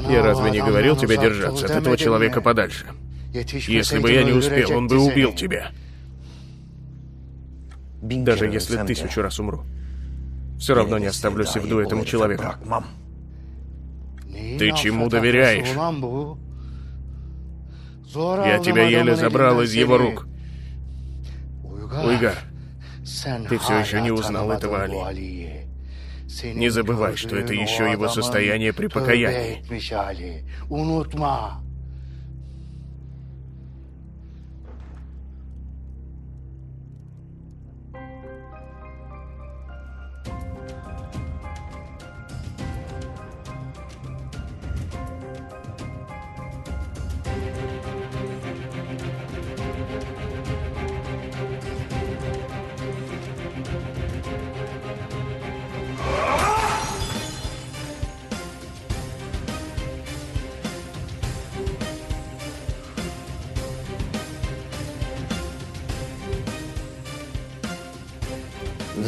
Я разве не говорил тебе держаться от этого человека подальше? Если бы я не успел, он бы убил тебя. Даже если 1000 раз умру, все равно не оставлю Сивду этому человеку. Ты чему доверяешь? Я тебя еле забрал из его рук. Уйгар, ты все еще не узнал этого Али. Не забывай, что это еще его состояние при покаянии.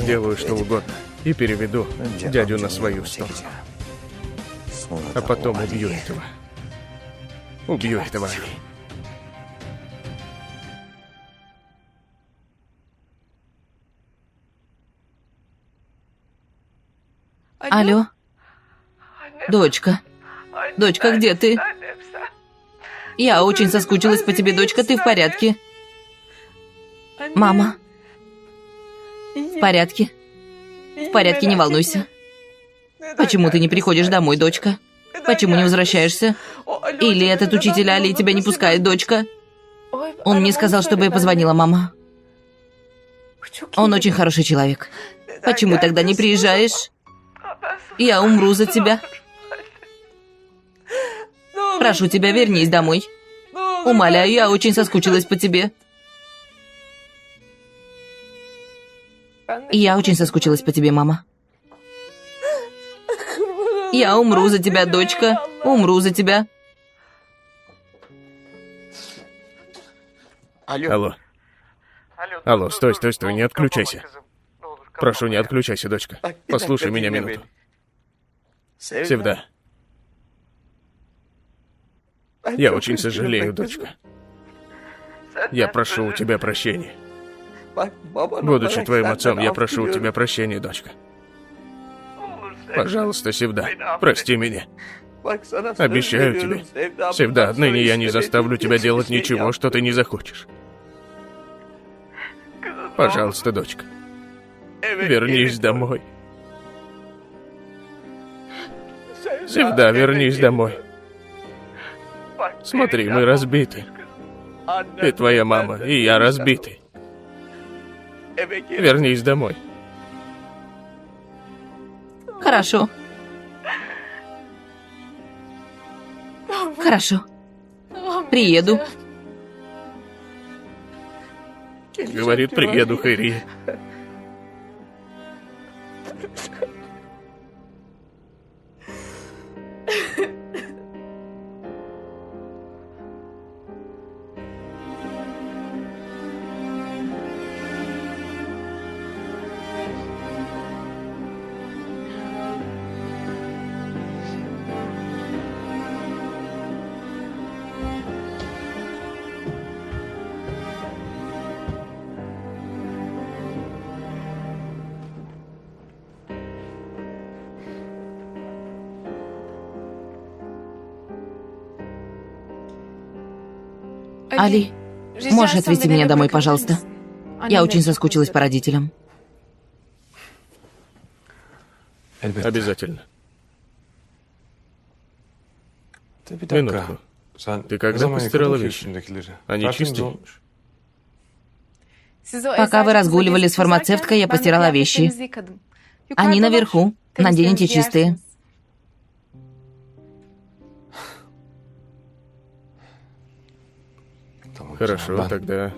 Сделаю что угодно и переведу дядю на свою сторону. А потом убью этого. Убью этого Али. Алло? Дочка. Дочка, где ты? Я очень соскучилась по тебе, дочка. Ты в порядке? Мама. В порядке. В порядке, не волнуйся. Почему ты не приходишь домой, дочка? Почему не возвращаешься? Или этот учитель Али тебя не пускает, дочка? Он мне сказал, чтобы я позвонила, мама. Он очень хороший человек. Почему тогда не приезжаешь? Я умру за тебя. Прошу тебя, вернись домой. Умоляю, я очень соскучилась по тебе. Я очень соскучилась по тебе, мама. Я умру за тебя, дочка. Умру за тебя. Алло. Алло, стой, не отключайся. Прошу, не отключайся, дочка. Послушай меня минуту. Севда. Я очень сожалею, дочка. Я прошу у тебя прощения. Будучи твоим отцом, я прошу у тебя прощения, дочка. Пожалуйста, Севда, прости меня. Обещаю тебе. Севда, отныне я не заставлю тебя делать ничего, что ты не захочешь. Пожалуйста, дочка. Вернись домой. Севда, вернись домой. Смотри, мы разбиты. И твоя мама, и я разбиты. Вернись домой. Хорошо. Хорошо. Приеду. Говорит, приеду, Хэри. Али, можешь отвезти меня домой, пожалуйста? Я очень соскучилась по родителям. Обязательно. Минутку. Ты когда постирала вещи? Они чистые? Пока вы разгуливали с фармацевткой, я постирала вещи. Они наверху. Наденете чистые. Хорошо, тогда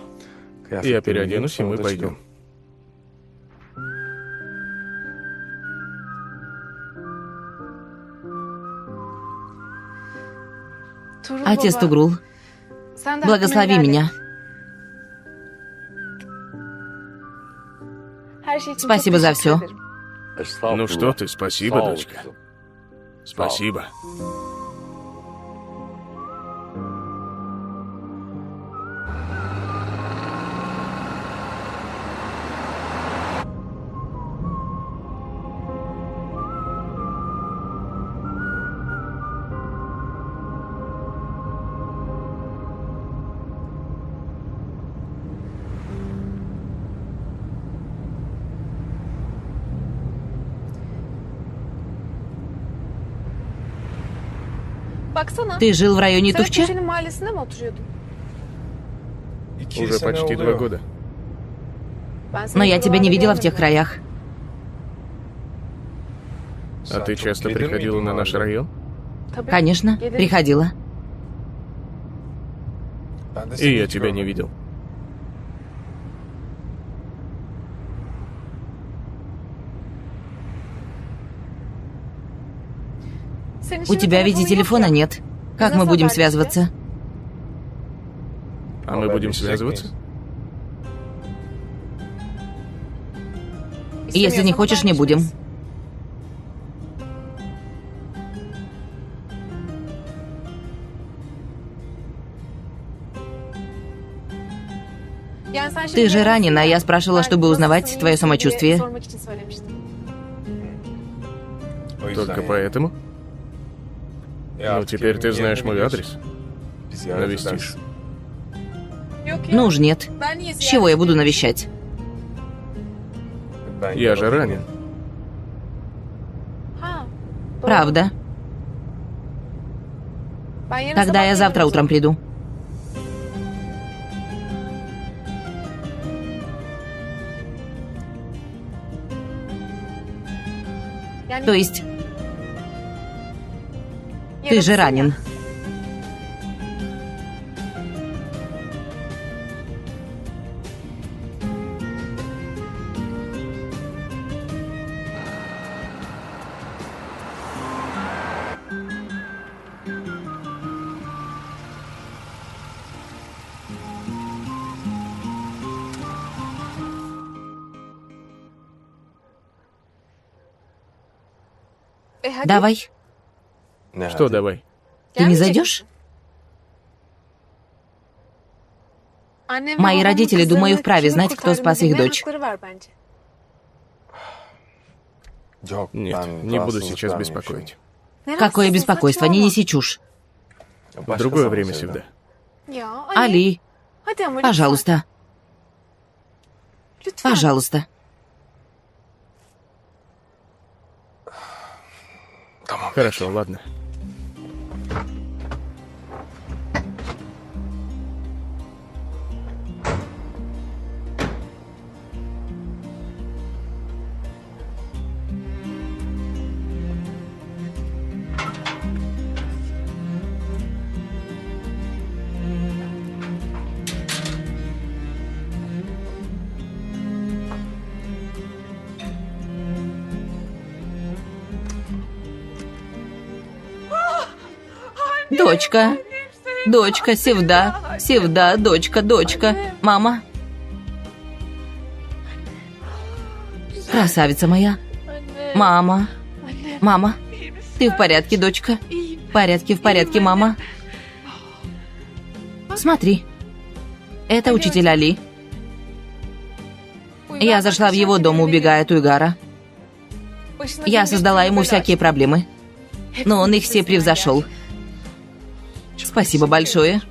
я переоденусь, и мы пойдем. Отец Тугрул, благослови меня. Спасибо за все. Ну что ты, спасибо, дочка. Спасибо. Ты жил в районе Тухча? Уже почти 2 года. Но я тебя не видела в тех краях. А ты часто приходила на наш район? Конечно, приходила. И я тебя не видел. У тебя ведь и телефона нет. Как мы будем связываться? А мы будем связываться? Если не хочешь, не будем. Ты же ранена, а я спрашивала, чтобы узнавать твое самочувствие. Только поэтому? Ну, теперь ты знаешь мой адрес. Навестишь. Ну уж нет. С чего я буду навещать? Я же ранен. Правда. Тогда я завтра утром приду. То есть... Ты же ранен. Давай. Что давай? Ты не зайдешь? Мои родители, думаю, вправе знать, кто спас их дочь. Нет, не буду сейчас беспокоить. Какое беспокойство, не неси чушь. В другое время всегда. Али, пожалуйста. Пожалуйста. Хорошо, ладно. Дочка. Дочка, Севда. Севда, дочка, дочка. Мама. Красавица моя. Мама. Мама. Ты в порядке, дочка? В порядке, мама. Смотри. Это учитель Али. Я зашла в его дом, убегая от Уйгара. Я создала ему всякие проблемы. Но он их все превзошел. Спасибо большое.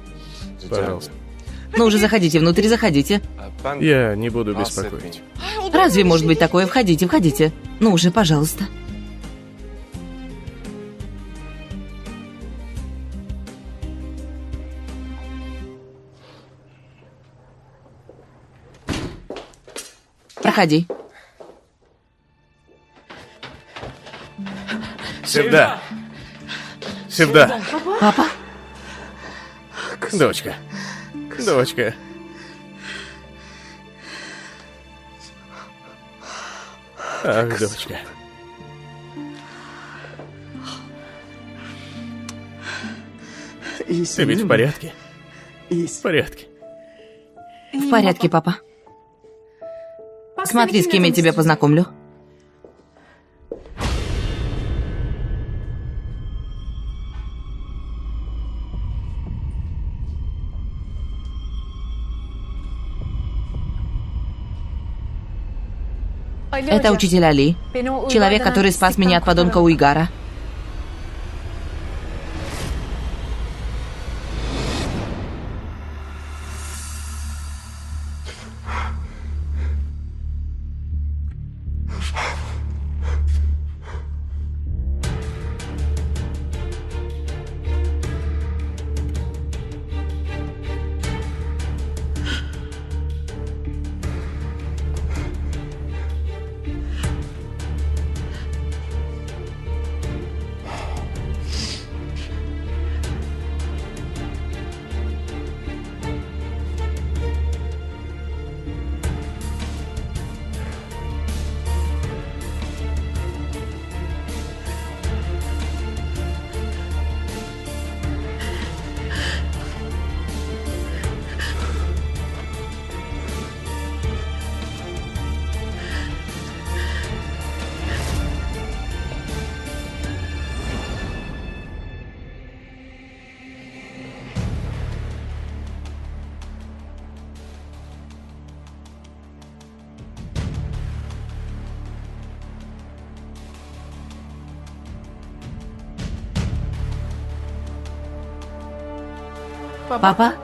Пожалуйста. Ну уже заходите внутрь, заходите. Я не буду беспокоить. Разве может быть такое? Входите, входите. Ну уже, пожалуйста. Проходи. Севда! Севда! Папа? Дочка. Дочка. Ах, дочка. Ты ведь в порядке? В порядке. В порядке, папа. Смотри, с кем я тебя познакомлю. Это учитель Али. Человек, который спас меня от подонка Уйгара. Папа?